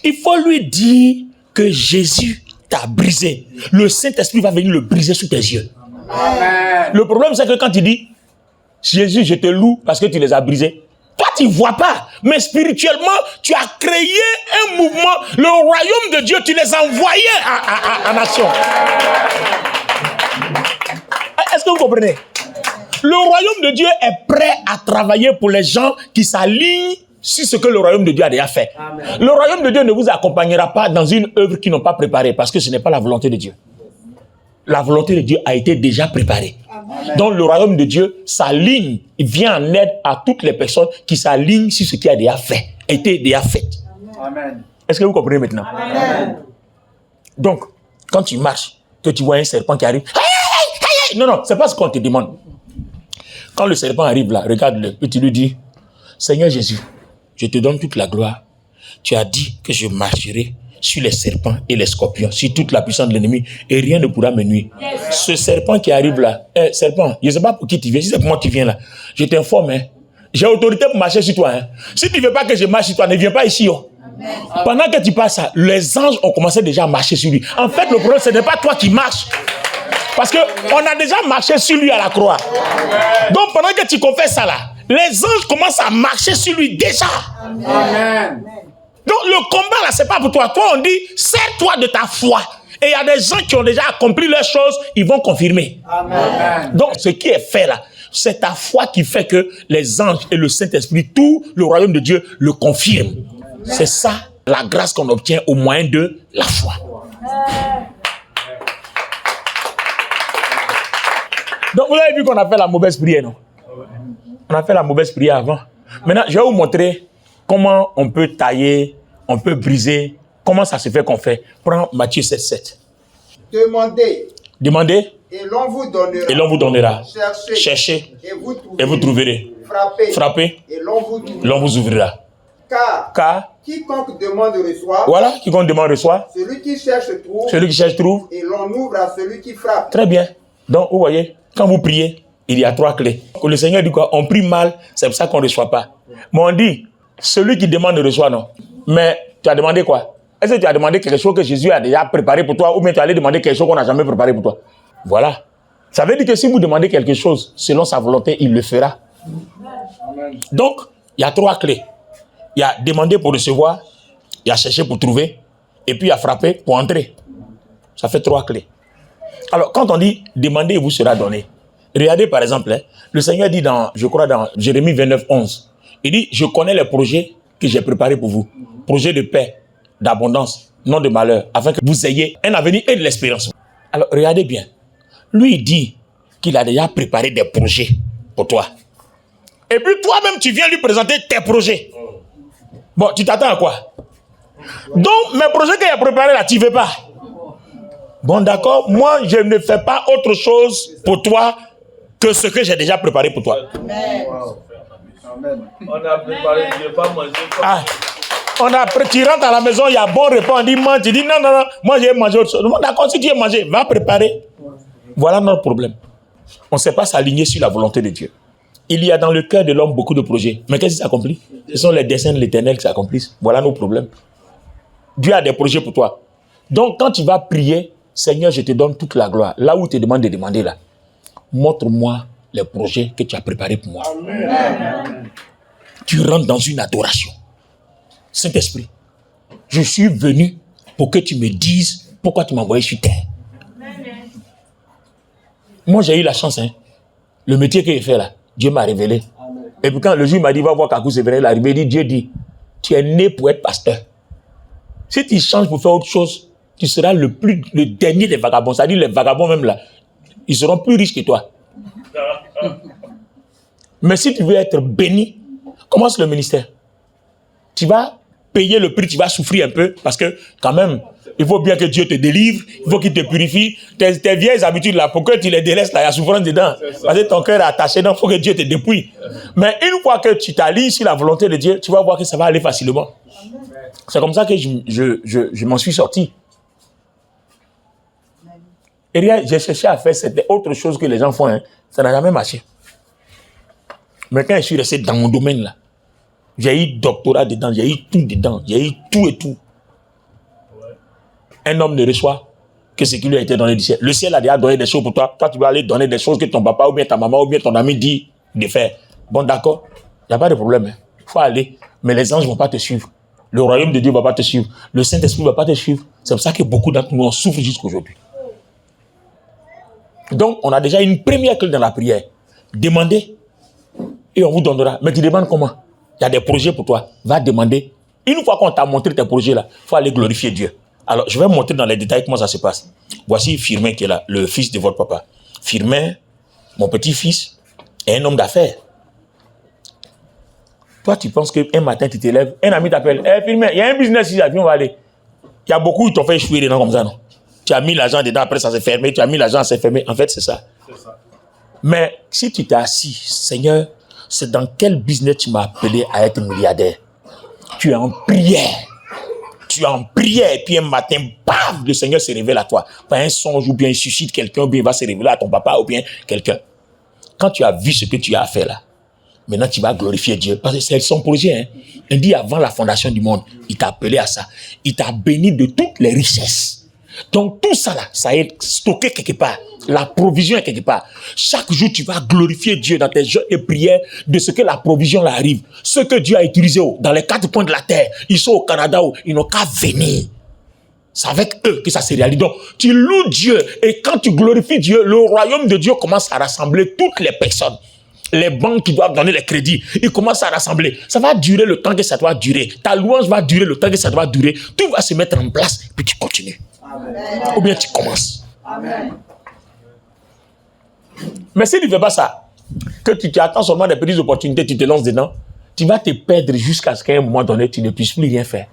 [SPEAKER 1] Il faut lui dire que Jésus t'a brisé. Le Saint-Esprit va venir le briser sous tes yeux. Amen. Le problème, c'est que quand tu dis Jésus, je te loue parce que tu les as brisés. Toi, tu ne vois pas. Mais spirituellement, tu as créé un mouvement. Le royaume de Dieu, tu les as envoyés en action. Est-ce que vous comprenez? Le royaume de Dieu est prêt à travailler pour les gens qui s'alignent sur ce que le royaume de Dieu a déjà fait. Amen. Le royaume de Dieu ne vous accompagnera pas dans une œuvre qu'ils n'ont pas préparée parce que ce n'est pas la volonté de Dieu. La volonté de Dieu a été déjà préparée. Amen. Donc le royaume de Dieu s'aligne, il vient en aide à toutes les personnes qui s'alignent sur ce qui a déjà fait, été déjà fait. Amen. Est-ce que vous comprenez maintenant? Amen. Donc, quand tu marches, que tu vois un serpent qui arrive, non, c'est pas ce qu'on te demande. Quand le serpent arrive là, regarde-le, et tu lui dis, Seigneur Jésus, je te donne toute la gloire. Tu as dit que je marcherai sur les serpents et les scorpions, sur toute la puissance de l'ennemi, et rien ne pourra me nuire. Yes. Ce serpent qui arrive là, serpent, je ne sais pas pour qui tu viens, si c'est pour moi que tu viens là, je t'informe, j'ai autorité pour marcher sur toi. Si tu ne veux pas que je marche sur toi, ne viens pas ici. Amen. Pendant que tu passes ça, les anges ont commencé déjà à marcher sur lui. En fait, le problème, ce n'est pas toi qui marches. Parce qu'on a déjà marché sur lui à la croix. Donc pendant que tu confesses ça là, les anges commencent à marcher sur lui déjà. Amen. Donc le combat là, c'est pas pour toi. Toi, on dit, sers-toi de ta foi. Et il y a des gens qui ont déjà accompli leurs choses, ils vont confirmer. Amen. Donc ce qui est fait là, c'est ta foi qui fait que les anges et le Saint-Esprit, tout le royaume de Dieu le confirment. C'est ça la grâce qu'on obtient au moyen de la foi. Donc vous avez vu qu'on a fait la mauvaise prière, non? On a fait la mauvaise prière avant. Maintenant, je vais vous montrer comment on peut tailler, on peut briser, comment ça se fait qu'on fait. Prends Matthieu 7:7. Demandez. Et l'on vous donnera. Et l'on vous donnera. Cherchez. Et vous trouverez. Frappez. Et l'on vous ouvrira. Car quiconque demande reçoit. Voilà, quiconque demande reçoit. Celui qui cherche trouve. Celui qui cherche trouve. Et l'on ouvre à celui qui frappe. Très bien. Donc, vous voyez, quand vous priez, il y a 3 clés. Le Seigneur dit quoi? On prie mal, c'est pour ça qu'on ne reçoit pas. Mais on dit, celui qui demande reçoit, non. Mais tu as demandé quoi? Est-ce que tu as demandé quelque chose que Jésus a déjà préparé pour toi ou bien tu allais demander quelque chose qu'on n'a jamais préparé pour toi? Voilà. Ça veut dire que si vous demandez quelque chose selon sa volonté, il le fera. Donc, il y a 3 clés. Il y a demander pour recevoir, il y a chercher pour trouver, et puis il y a frapper pour entrer. Ça fait 3 clés. Alors, quand on dit demander, il vous sera donné. Regardez par exemple, le Seigneur dit je crois dans Jérémie 29, 11, il dit, je connais les projets que j'ai préparés pour vous. Projets de paix, d'abondance, non de malheur, afin que vous ayez un avenir et de l'espérance. Alors, regardez bien. Lui, il dit qu'il a déjà préparé des projets pour toi. Et puis toi-même, tu viens lui présenter tes projets. Bon, tu t'attends à quoi? Donc, mes projets qu'il a préparés là, tu ne veux pas. Bon, d'accord, moi, je ne fais pas autre chose pour toi que ce que j'ai déjà préparé pour toi. Amen.
[SPEAKER 3] On a préparé, tu n'as pas mangé.
[SPEAKER 1] Ah, tu rentres à la maison, il y a bon repas, on dit mange, tu dis non, moi j'ai mangé autre chose. Bon, d'accord, si tu as mangé, va préparer. Voilà notre problème. On ne sait pas s'aligner sur la volonté de Dieu. Il y a dans le cœur de l'homme beaucoup de projets. Mais qu'est-ce qui s'accomplit? Ce sont les desseins de l'Éternel qui s'accomplissent. Voilà nos problèmes. Dieu a des projets pour toi. Donc, quand tu vas prier, Seigneur, je te donne toute la gloire. Là où tu te demandes de demander, là, montre-moi les projets que tu as préparés pour moi. Amen. Tu rentres dans une adoration. Saint-Esprit, je suis venu pour que tu me dises pourquoi tu m'as envoyé sur terre. Amen. Moi, j'ai eu la chance, le métier que j'ai fait là, Dieu m'a révélé. Amen. Et puis quand le jour m'a dit, va voir Kakou Sévérin, il est arrivé, il dit, Dieu dit, tu es né pour être pasteur. Si tu changes pour faire autre chose, tu seras le dernier des vagabonds. C'est-à-dire les vagabonds même là, ils seront plus riches que toi. Mais si tu veux être béni, commence le ministère. Tu vas payer le prix, tu vas souffrir un peu, parce que quand même, il faut bien que Dieu te délivre, il faut qu'il te purifie. Tes vieilles habitudes là, pour que tu les délaisses là, il y a souffrance dedans. Parce que ton cœur est attaché, donc il faut que Dieu te dépouille. Mais une fois que tu t'allies sur la volonté de Dieu, tu vas voir que ça va aller facilement. C'est comme ça que je m'en suis sorti. Et rien, j'ai cherché à faire c'était autre chose que les gens font, ça n'a jamais marché. Mais quand je suis resté dans mon domaine là, j'ai eu doctorat dedans, j'ai eu tout dedans, j'ai eu tout et tout. Un homme ne reçoit que ce qui lui a été donné du ciel. Le ciel a déjà donné des choses pour toi. Toi, tu vas aller donner des choses que ton papa ou bien ta maman ou bien ton ami dit de faire. Bon, d'accord, il n'y a pas de problème. Il faut aller. Mais les anges ne vont pas te suivre. Le royaume de Dieu ne va pas te suivre. Le Saint-Esprit ne va pas te suivre. C'est pour ça que beaucoup d'entre nous en souffrent jusqu'aujourd'hui. Donc, on a déjà une première clé dans la prière. Demandez et on vous donnera. Mais tu demandes comment? Il y a des projets pour toi. Va demander. Une fois qu'on t'a montré tes projets là, il faut aller glorifier Dieu. Alors, je vais montrer dans les détails comment ça se passe. Voici Firmin qui est là, le fils de votre papa. Firmin, mon petit-fils, est un homme d'affaires. Toi, tu penses qu'un matin, tu te lèves, un ami t'appelle, hey, Firmin, il y a un business ici, on va aller. Il y a beaucoup qui t'ont fait échouer dedans comme ça, non? Tu as mis l'argent dedans, après ça s'est fermé, tu as mis l'argent, ça s'est fermé. En fait, c'est ça. Mais si tu t'es assis, Seigneur, c'est dans quel business tu m'as appelé à être milliardaire? Tu es en prière. Tu es en prière, et puis un matin, paf, le Seigneur se révèle à toi. Par un songe, ou bien il suscite quelqu'un, ou bien il va se révéler à ton papa, ou bien quelqu'un. Quand tu as vu ce que tu as fait là, maintenant tu vas glorifier Dieu. Parce que c'est son projet. Il dit avant la fondation du monde, il t'a appelé à ça. Il t'a béni de toutes les richesses. Donc tout ça là, ça est stocké quelque part. La provision est quelque part. Chaque jour, tu vas glorifier Dieu dans tes jeux et prières de ce que la provision là arrive. Ce que Dieu a utilisé dans les 4 coins de la terre, ils sont au Canada, ils n'ont qu'à venir. C'est avec eux que ça se réalise. Donc, tu loues Dieu et quand tu glorifies Dieu, le royaume de Dieu commence à rassembler toutes les personnes. Les banques qui doivent donner les crédits, ils commencent à rassembler. Ça va durer le temps que ça doit durer. Ta louange va durer le temps que ça doit durer. Tout va se mettre en place, puis tu continues. Amen. Ou bien tu commences. Amen. Mais si tu ne fais pas ça, que tu attends seulement des petites opportunités, tu te lances dedans, tu vas te perdre jusqu'à ce qu'à un moment donné, tu ne puisses plus rien faire.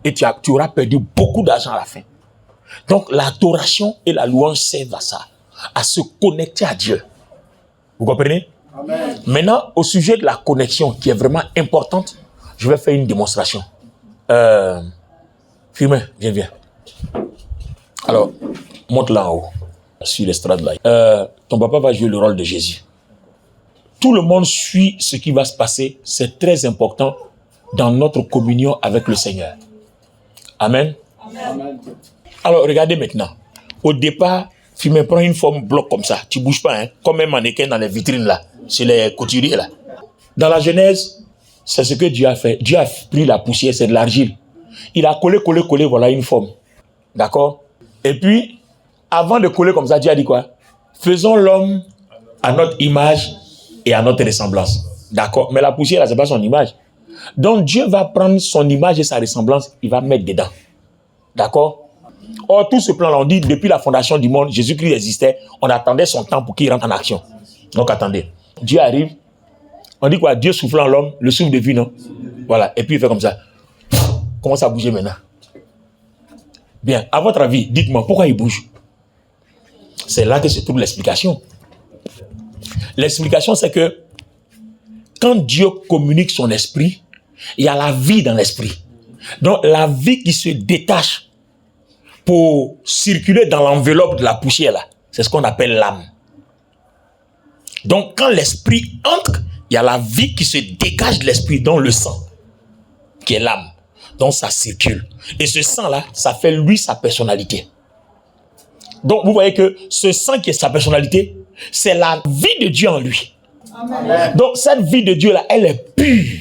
[SPEAKER 1] Et tu auras perdu beaucoup d'argent à la fin. Donc l'adoration et la louange servent à ça, à se connecter à Dieu. Vous comprenez? Amen. Maintenant, au sujet de la connexion qui est vraiment importante, je vais faire une démonstration. Firmin, viens. Alors, monte là en haut, sur l'estrade là. Ton papa va jouer le rôle de Jésus. Tout le monde suit ce qui va se passer. C'est très important dans notre communion avec le Seigneur. Amen. Alors, regardez maintenant. Au départ, fumer prend une forme bloc comme ça. Tu ne bouges pas, hein, comme un mannequin dans les vitrines là, chez les couturiers là. Dans la Genèse, c'est ce que Dieu a fait. Dieu a pris la poussière, c'est de l'argile. Il a collé, voilà une forme. D'accord? Et puis, avant de coller comme ça, Dieu a dit quoi? Faisons l'homme à notre image et à notre ressemblance. D'accord? Mais la poussière là, c'est pas son image. Donc Dieu va prendre son image et sa ressemblance, il va mettre dedans. D'accord? Or, tout ce plan-là, on dit, depuis la fondation du monde, Jésus-Christ existait, on attendait son temps pour qu'il rentre en action. Donc attendez, Dieu arrive, on dit quoi? Dieu souffle en l'homme, le souffle de vie, non? Voilà, et puis il fait comme ça. Commence à bouger maintenant. Bien, à votre avis, dites-moi, pourquoi il bouge? C'est là que se trouve l'explication. L'explication, c'est que quand Dieu communique son esprit, il y a la vie dans l'esprit. Donc, la vie qui se détache pour circuler dans l'enveloppe de la poussière, là, c'est ce qu'on appelle l'âme. Donc, quand l'esprit entre, il y a la vie qui se dégage de l'esprit dans le sang, qui est l'âme. Donc, ça circule. Et ce sang-là, ça fait lui sa personnalité. Donc, vous voyez que ce sang qui est sa personnalité, c'est la vie de Dieu en lui. Amen. Donc, cette vie de Dieu-là, elle est pure.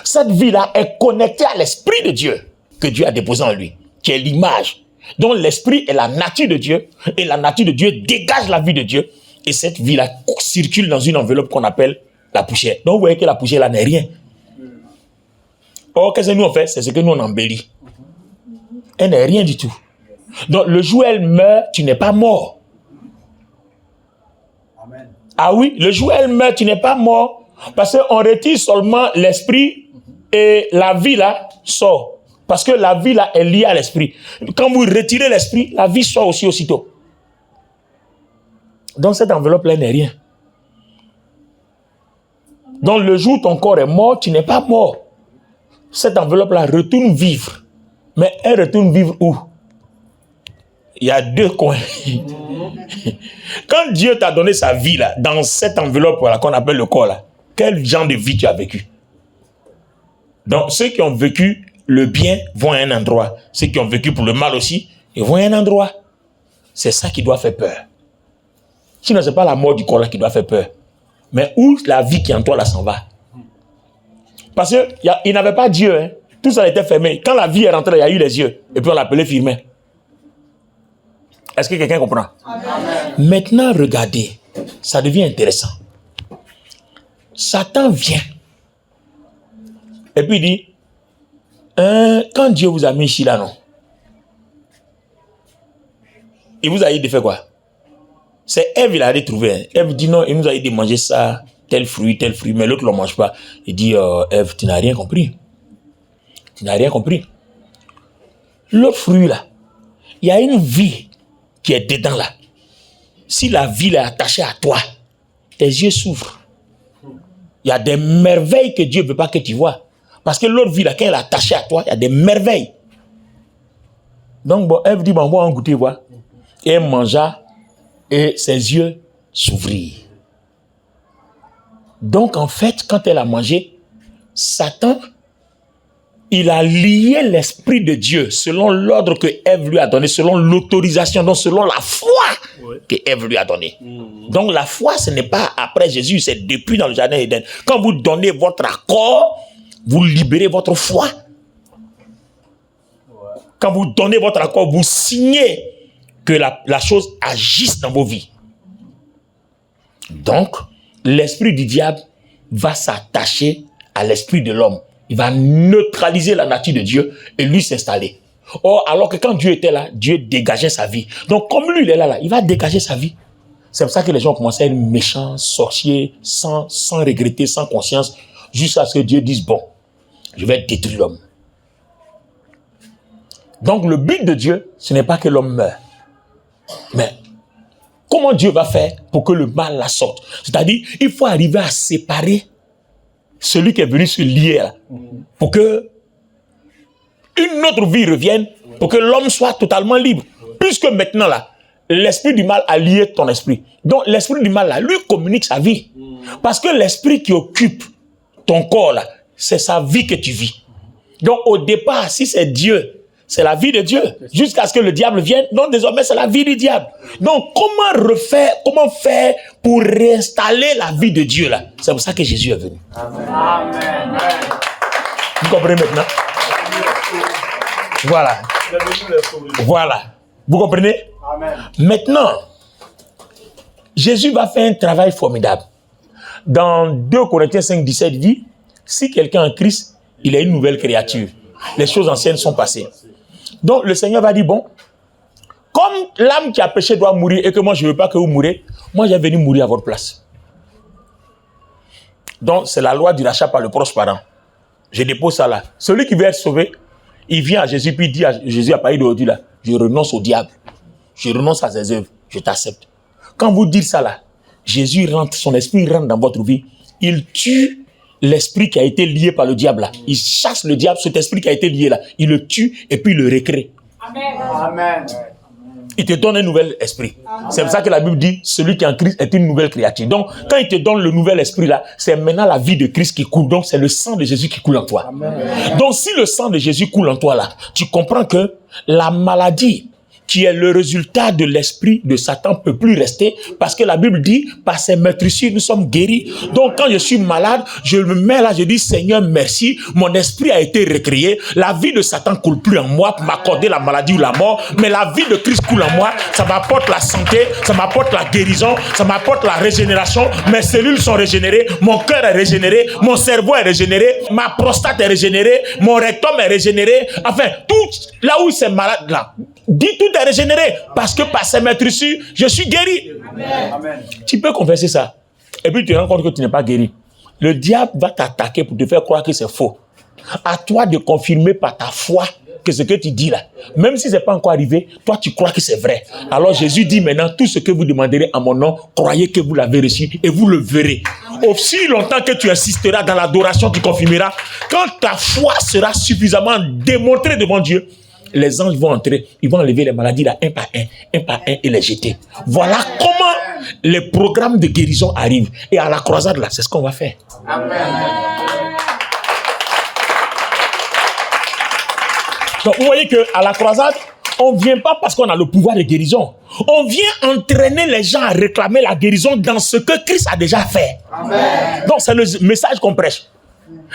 [SPEAKER 1] Cette vie-là est connectée à l'esprit de Dieu que Dieu a déposé en lui, qui est l'image. Donc, l'esprit est la nature de Dieu, et la nature de Dieu dégage la vie de Dieu, et cette vie-là circule dans une enveloppe qu'on appelle la poussière. Donc, vous voyez que la poussière-là n'est rien. Or, qu'est-ce que nous on fait? C'est ce que nous on embellit. Elle n'est rien du tout. Donc, le jour où elle meurt, tu n'es pas mort. Amen. Ah oui, le jour où elle meurt, tu n'es pas mort. Parce qu'on retire seulement l'esprit et la vie là sort. Parce que la vie là est liée à l'esprit. Quand vous retirez l'esprit, la vie sort aussi aussitôt. Donc, cette enveloppe là n'est rien. Donc, le jour où ton corps est mort, tu n'es pas mort. Cette enveloppe-là retourne vivre. Mais elle retourne vivre où? Il y a deux coins. Quand Dieu t'a donné sa vie, là, dans cette enveloppe là, qu'on appelle le corps, là, quel genre de vie tu as vécu? Donc, ceux qui ont vécu le bien vont à un endroit. Ceux qui ont vécu pour le mal aussi, ils vont à un endroit. C'est ça qui doit faire peur. Sinon, ce n'est pas la mort du corps là qui doit faire peur. Mais où la vie qui est en toi là s'en va? Parce qu'il n'avait pas Dieu. Hein. Tout ça était fermé. Quand la vie est rentrée, il y a eu les yeux. Et puis on l'appelait Firmin. Est-ce que quelqu'un comprend? Amen. Maintenant, regardez. Ça devient intéressant. Satan vient. Et puis il dit, quand Dieu vous a mis ici, là, non? Il vous a dit de faire quoi? C'est Ève, il a allé trouver. Hein. Ève dit non, il nous a dit de manger ça. Tel fruit, mais l'autre ne le mange pas. Il dit, Ève, tu n'as rien compris. Tu n'as rien compris. L'autre fruit là, il y a une vie qui est dedans là. Si la vie est attachée à toi, tes yeux s'ouvrent. Il y a des merveilles que Dieu ne veut pas que tu vois. Parce que l'autre vie là, quand elle est attachée à toi, il y a des merveilles. Donc, bon, Ève dit, bon, on va en goûter, voir. Et elle mangea et ses yeux s'ouvrirent. Donc, en fait, quand elle a mangé, Satan, il a lié l'esprit de Dieu selon l'ordre que Ève lui a donné, selon l'autorisation, donc selon la foi que Ève lui a donnée. Donc, la foi, ce n'est pas après Jésus, c'est depuis dans le jardin d'Éden. Quand vous donnez votre accord, vous libérez votre foi. Quand vous donnez votre accord, vous signez que la chose agisse dans vos vies. Donc, l'esprit du diable va s'attacher à l'esprit de l'homme. Il va neutraliser la nature de Dieu et lui s'installer. Or, alors que quand Dieu était là, Dieu dégageait sa vie. Donc, comme lui, il est là, il va dégager sa vie. C'est pour ça que les gens commencent à être méchants, sorciers, sans regretter, sans conscience, jusqu'à ce que Dieu dise, bon, je vais détruire l'homme. Donc, le but de Dieu, ce n'est pas que l'homme meure. Mais comment Dieu va faire pour que le mal la sorte? C'est-à-dire, il faut arriver à séparer celui qui est venu se lier là, pour que une autre vie revienne, pour que l'homme soit totalement libre. Puisque maintenant là, l'esprit du mal a lié ton esprit. Donc l'esprit du mal là, lui communique sa vie. Parce que l'esprit qui occupe ton corps là, c'est sa vie que tu vis. Donc au départ, si c'est Dieu c'est la vie de Dieu. Jusqu'à ce que le diable vienne, non, désormais, c'est la vie du diable. Donc, comment faire pour réinstaller la vie de Dieu là? C'est pour ça que Jésus est venu. Amen. Vous comprenez maintenant? Voilà. Voilà. Vous comprenez? Amen. Maintenant, Jésus va faire un travail formidable. Dans 2 Corinthiens 5, 17, il dit, si quelqu'un est en Christ, il est une nouvelle créature. Les choses anciennes sont passées. Donc, le Seigneur va dire, bon, comme l'âme qui a péché doit mourir et que moi, je ne veux pas que vous mouriez, moi, j'ai venu mourir à votre place. Donc, c'est la loi du rachat par le proche parent. Je dépose ça là. Celui qui veut être sauvé, il vient à Jésus, puis il dit à Jésus, à partir d'aujourd'hui là, je renonce au diable. Je renonce à ses œuvres. Je t'accepte. Quand vous dites ça là, Jésus rentre, son esprit rentre dans votre vie. Il tue l'esprit qui a été lié par le diable là. Il chasse le diable, cet esprit qui a été lié là. Il le tue et puis il le recrée. Amen. Amen. Il te donne un nouvel esprit. C'est pour ça que la Bible dit, celui qui est en Christ est une nouvelle créature. Donc, quand il te donne le nouvel esprit là, c'est maintenant la vie de Christ qui coule. Donc, c'est le sang de Jésus qui coule en toi. Amen. Donc, si le sang de Jésus coule en toi là, tu comprends que la maladie qui est le résultat de l'esprit de Satan peut plus rester parce que la Bible dit, par ses meurtrissures, nous sommes guéris. Donc, quand je suis malade, je me mets là, je dis, Seigneur, merci, mon esprit a été recréé, la vie de Satan coule plus en moi pour m'accorder la maladie ou la mort, mais la vie de Christ coule en moi, ça m'apporte la santé, ça m'apporte la guérison, ça m'apporte la régénération, mes cellules sont régénérées, mon cœur est régénéré, mon cerveau est régénéré, ma prostate est régénérée, mon rectum est régénéré, enfin, tout là où c'est malade là, dis tout est régénéré parce que par ses meurtrissures, je suis guéri. Amen. Tu peux confesser ça. Et puis tu te rends compte que tu n'es pas guéri. Le diable va t'attaquer pour te faire croire que c'est faux. À toi de confirmer par ta foi que ce que tu dis là, même si ce n'est pas encore arrivé, toi tu crois que c'est vrai. Alors Jésus dit maintenant, tout ce que vous demanderez en mon nom, croyez que vous l'avez reçu et vous le verrez. Aussi longtemps que tu insisteras dans l'adoration, tu confirmeras. Quand ta foi sera suffisamment démontrée devant Dieu, les anges vont entrer, ils vont enlever les maladies là, un par un, et les jeter. Voilà comment les programmes de guérison arrivent. Et à la croisade là, c'est ce qu'on va faire. Amen. Donc vous voyez qu'à la croisade, on ne vient pas parce qu'on a le pouvoir de guérison. On vient entraîner les gens à réclamer la guérison dans ce que Christ a déjà fait. Amen. Donc c'est le message qu'on prêche.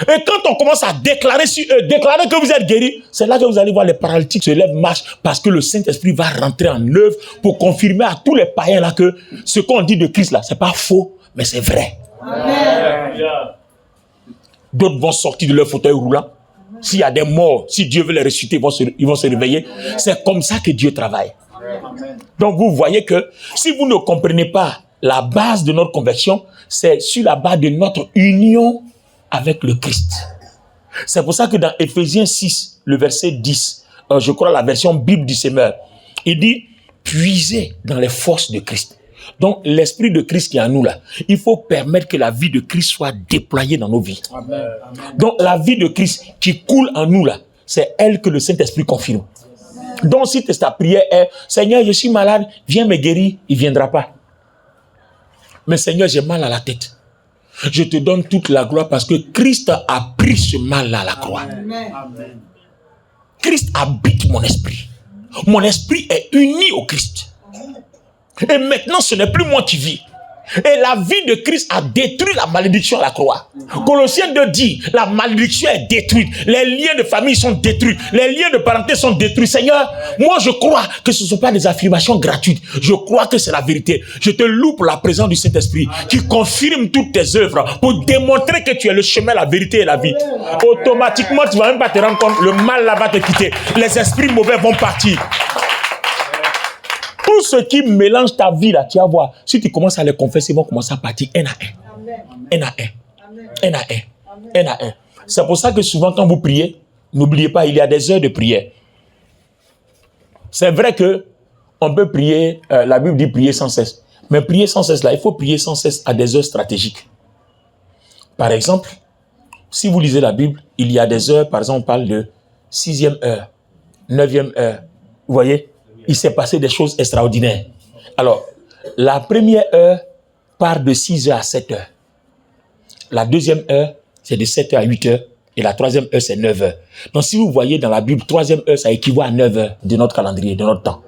[SPEAKER 1] Et quand on commence à déclarer que vous êtes guéri, c'est là que vous allez voir les paralytiques se lèvent, marchent, parce que le Saint-Esprit va rentrer en œuvre pour confirmer à tous les païens là que ce qu'on dit de Christ là, c'est pas faux, mais c'est vrai. Amen. D'autres vont sortir de leur fauteuil roulant. S'il y a des morts, si Dieu veut les ressusciter, ils vont se réveiller. C'est comme ça que Dieu travaille. Amen. Donc vous voyez que si vous ne comprenez pas la base de notre conversion, c'est sur la base de notre union avec le Christ. C'est pour ça que dans Éphésiens 6, le verset 10, je crois la version Bible du Semeur, il dit, puisez dans les forces de Christ. Donc, l'esprit de Christ qui est en nous là, il faut permettre que la vie de Christ soit déployée dans nos vies. Amen. Donc, la vie de Christ qui coule en nous là, c'est elle que le Saint-Esprit confirme. Donc, si ta prière est, Seigneur, je suis malade, viens me guérir, il ne viendra pas. Mais Seigneur, j'ai mal à la tête. Je te donne toute la gloire parce que Christ a pris ce mal-là à la croix. Amen. Christ habite mon esprit. Mon esprit est uni au Christ. Et maintenant, ce n'est plus moi qui vis. Et la vie de Christ a détruit la malédiction à la croix. Colossiens 2 dit, la malédiction est détruite. Les liens de famille sont détruits. Les liens de parenté sont détruits. Seigneur, moi je crois que ce ne sont pas des affirmations gratuites. Je crois que c'est la vérité. Je te loue pour la présence du Saint-Esprit qui confirme toutes tes œuvres pour démontrer que tu es le chemin, la vérité et la vie. Automatiquement, tu ne vas même pas te rendre compte, le mal là va te quitter. Les esprits mauvais vont partir. Tout ce qui mélange ta vie là, tu vas voir. Si tu commences à les confesser, ils vont commencer à partir un à un. C'est pour ça que souvent quand vous priez, n'oubliez pas, il y a des heures de prière. C'est vrai que on peut prier, la Bible dit prier sans cesse. Mais prier sans cesse là, il faut prier sans cesse à des heures stratégiques. Par exemple, si vous lisez la Bible, il y a des heures, par exemple, on parle de 6e heure, 9e heure. Vous voyez? Il s'est passé des choses extraordinaires. Alors, la première heure part de 6 heures à 7 heures. La deuxième heure, c'est de 7 heures à 8 heures. Et la troisième heure, c'est 9 heures. Donc, si vous voyez dans la Bible, troisième heure, ça équivaut à 9 heures de notre calendrier, de notre temps.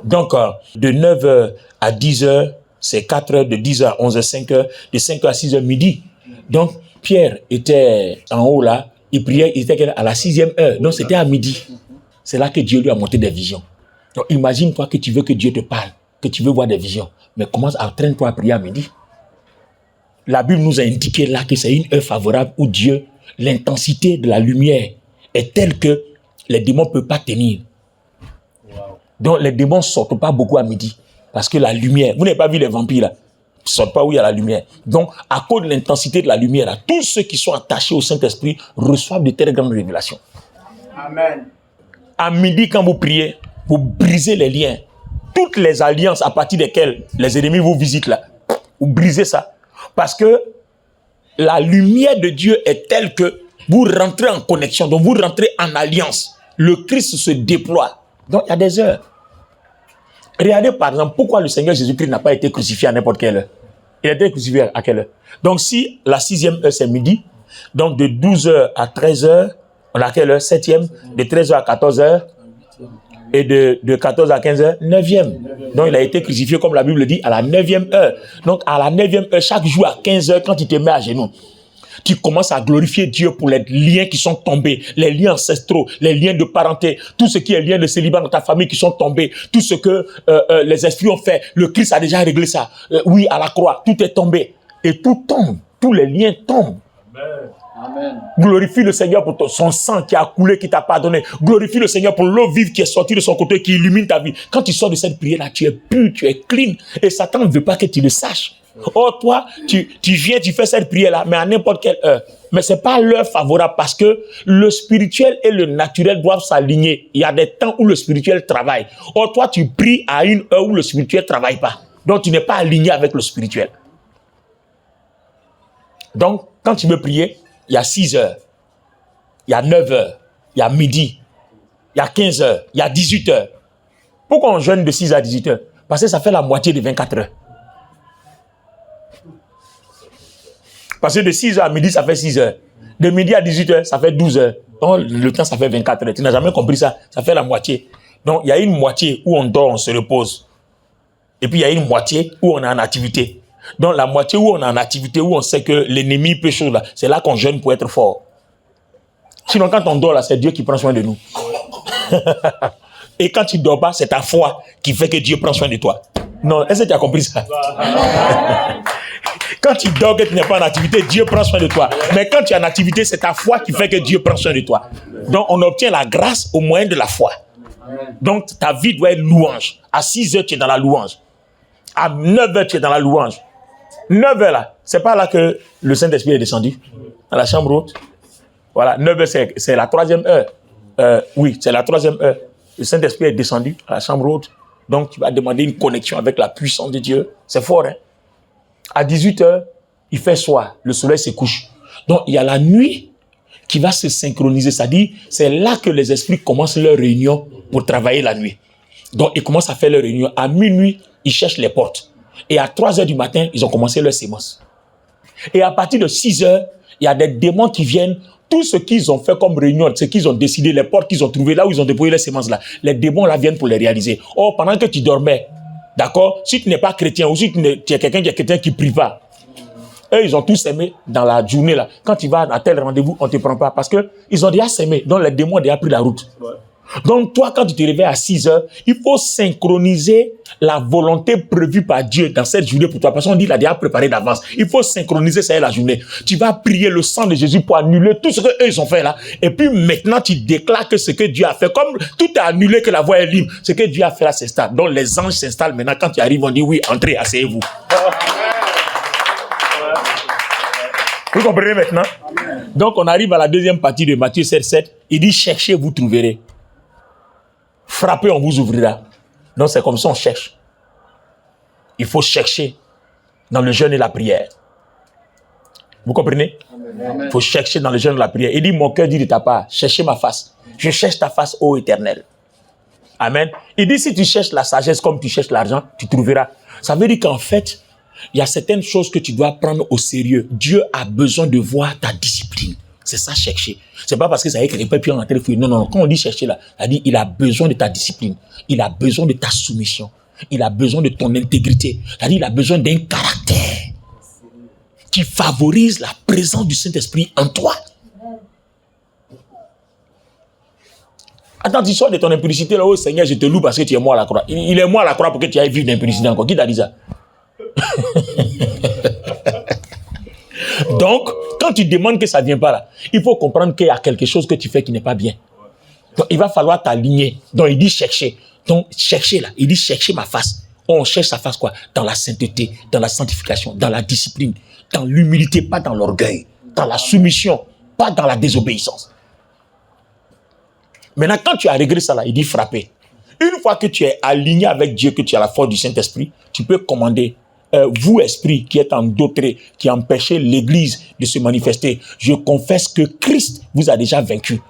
[SPEAKER 1] Donc, de 9 heures à 10 heures, c'est 4 heures, de 10 heures à 11 heures, 5 heures, de 5 heures à 6 heures midi. Donc, Pierre était en haut là, il priait, il était à la 6e heure, donc c'était à midi. C'est là que Dieu lui a montré des visions. Donc, imagine-toi que tu veux que Dieu te parle, que tu veux voir des visions, mais commence à traîner-toi à prier à midi. La Bible nous a indiqué là que c'est une heure favorable où Dieu, l'intensité de la lumière est telle que les démons ne peuvent pas tenir. Donc, les démons ne sortent pas beaucoup à midi. Parce que la lumière, vous n'avez pas vu les vampires là, ils ne sortent pas où il y a la lumière. Donc, à cause de l'intensité de la lumière là, tous ceux qui sont attachés au Saint-Esprit reçoivent de très grandes révélations.
[SPEAKER 2] Amen.
[SPEAKER 1] À midi, quand vous priez, vous brisez les liens. Toutes les alliances à partir desquelles les ennemis vous visitent là, vous brisez ça. Parce que la lumière de Dieu est telle que vous rentrez en connexion, donc vous rentrez en alliance. Le Christ se déploie. Donc, il y a des heures. Regardez par exemple, pourquoi le Seigneur Jésus-Christ n'a pas été crucifié à n'importe quelle heure. Il a été crucifié à quelle heure? Donc, si la 6e heure, c'est midi, donc de 12 heures à 13 heures, on a quelle heure? 7e, de 13 heures à 14 heures, et de 14 à 15 heures, 9e. Donc, il a été crucifié, comme la Bible dit, à la 9e heure. Donc, à la 9e heure, chaque jour à 15 heures, quand tu te mets à genoux, tu commences à glorifier Dieu pour les liens qui sont tombés, les liens ancestraux, les liens de parenté, tout ce qui est lien de célibat dans ta famille qui sont tombés, tout ce que les esprits ont fait. Le Christ a déjà réglé ça. Oui, à la croix, tout est tombé. Et tout tombe. Tous les liens tombent.
[SPEAKER 2] Amen.
[SPEAKER 1] Glorifie le Seigneur pour son sang qui a coulé, qui t'a pardonné. Glorifie le Seigneur pour l'eau vive qui est sortie de son côté, qui illumine ta vie. Quand tu sors de cette prière-là, tu es pur, tu es clean. Et Satan ne veut pas que tu le saches. Or, toi, tu viens, tu fais cette prière-là, mais à n'importe quelle heure. Mais c'est pas l'heure favorable parce que le spirituel et le naturel doivent s'aligner. Il y a des temps où le spirituel travaille. Or, toi, tu pries à une heure où le spirituel ne travaille pas. Donc, tu n'es pas aligné avec le spirituel. Donc, quand tu veux prier, il y a 6 heures, il y a 9 heures, il y a midi, il y a 15 heures, il y a 18 heures. Pourquoi on jeûne de 6 à 18 heures? Parce que ça fait la moitié de 24 heures. Parce que de 6 heures à midi, ça fait 6 heures. De midi à 18 heures, ça fait 12 heures. Donc, le temps, ça fait 24 heures. Tu n'as jamais compris ça. Ça fait la moitié. Donc, il y a une moitié où on dort, on se repose. Et puis, il y a une moitié où on est en activité. Donc, la moitié où on est en activité, où on sait que l'ennemi peut chose là, c'est là qu'on jeûne pour être fort. Sinon, quand on dort là, c'est Dieu qui prend soin de nous. Et quand tu ne dors pas, c'est ta foi qui fait que Dieu prend soin de toi. Non, est-ce que tu as compris ça? Quand tu dors, que tu n'es pas en activité, Dieu prend soin de toi. Mais quand tu es en activité, c'est ta foi qui fait que Dieu prend soin de toi. Donc, on obtient la grâce au moyen de la foi. Donc, ta vie doit être louange. À 6 heures, tu es dans la louange. À 9 heures, tu es dans la louange. 9 heures, là, c'est pas là que le Saint-Esprit est descendu, dans la chambre haute. Voilà, 9 heures, c'est la 3e heure. Oui, c'est la 3e heure. Le Saint-Esprit est descendu à la chambre haute. Donc, tu vas demander une connexion avec la puissance de Dieu. C'est fort, hein? À 18 heures, il fait soir, le soleil se couche. Donc, il y a la nuit qui va se synchroniser. C'est-à-dire, c'est là que les esprits commencent leur réunion pour travailler la nuit. Donc, ils commencent à faire leur réunion. À minuit, ils cherchent les portes. Et à 3 heures du matin, ils ont commencé leur sémence. Et à partir de 6 heures, il y a des démons qui viennent. Tout ce qu'ils ont fait comme réunion, ce qu'ils ont décidé, les portes qu'ils ont trouvées, là où ils ont déposé les sémences là, les démons là viennent pour les réaliser. Or, pendant que tu dormais, d'accord, si tu n'es pas chrétien ou si tu es quelqu'un qui ne prie pas, eux, ils ont tous sémé dans la journée là. Quand tu vas à tel rendez-vous, on ne te prend pas parce qu'ils ont déjà sémé. Donc, les démons ont déjà pris la route. Ouais. Donc, toi, quand tu te réveilles à 6 heures, il faut synchroniser la volonté prévue par Dieu dans cette journée pour toi. Parce qu'on dit qu'il a déjà préparé d'avance. Il faut synchroniser ça la journée. Tu vas prier le sang de Jésus pour annuler tout ce qu'eux, ils ont fait là. Et puis maintenant, tu déclares que ce que Dieu a fait, comme tout est annulé, que la voie est libre, ce que Dieu a fait là s'installe. Donc, les anges s'installent maintenant. Quand tu arrives, on dit oui, entrez, asseyez-vous. Vous comprenez maintenant? Donc, on arrive à la deuxième partie de Matthieu 7:7. Il dit, cherchez, vous trouverez. Frappez, on vous ouvrira. Donc, c'est comme ça on cherche. Il faut chercher dans le jeûne et la prière. Vous comprenez? Il faut chercher dans le jeûne et la prière. Il dit, mon cœur dit de ta part, cherchez ma face. Je cherche ta face, ô Éternel. Amen. Il dit, si tu cherches la sagesse comme tu cherches l'argent, tu trouveras. Ça veut dire qu'en fait, il y a certaines choses que tu dois prendre au sérieux. Dieu a besoin de voir ta discipline. C'est ça, chercher. C'est pas parce que ça a écrit puis on a fouiller. Non, non, quand on dit chercher là, ça dit il a besoin de ta discipline. Il a besoin de ta soumission. Il a besoin de ton intégrité. C'est-à-dire il a besoin d'un caractère qui favorise la présence du Saint-Esprit en toi. Attends, tu sors de ton impudicité là, oh Seigneur, je te loue parce que tu es mort à la croix. Il est mort à la croix pour que tu ailles vivre d'impudicité encore. Qui t'a dit ça? Donc, quand tu demandes que ça ne vient pas là, il faut comprendre qu'il y a quelque chose que tu fais qui n'est pas bien. Donc, il va falloir t'aligner. Donc, il dit chercher. Donc, chercher là, il dit chercher ma face. On cherche sa face quoi? Dans la sainteté, dans la sanctification, dans la discipline, dans l'humilité, pas dans l'orgueil, dans la soumission, pas dans la désobéissance. Maintenant, quand tu as réglé ça là, il dit frapper. Une fois que tu es aligné avec Dieu, que tu as la force du Saint-Esprit, tu peux commander. Vous, esprit qui êtes endottré, qui empêchez l'Église de se manifester, je confesse que Christ vous a déjà vaincu.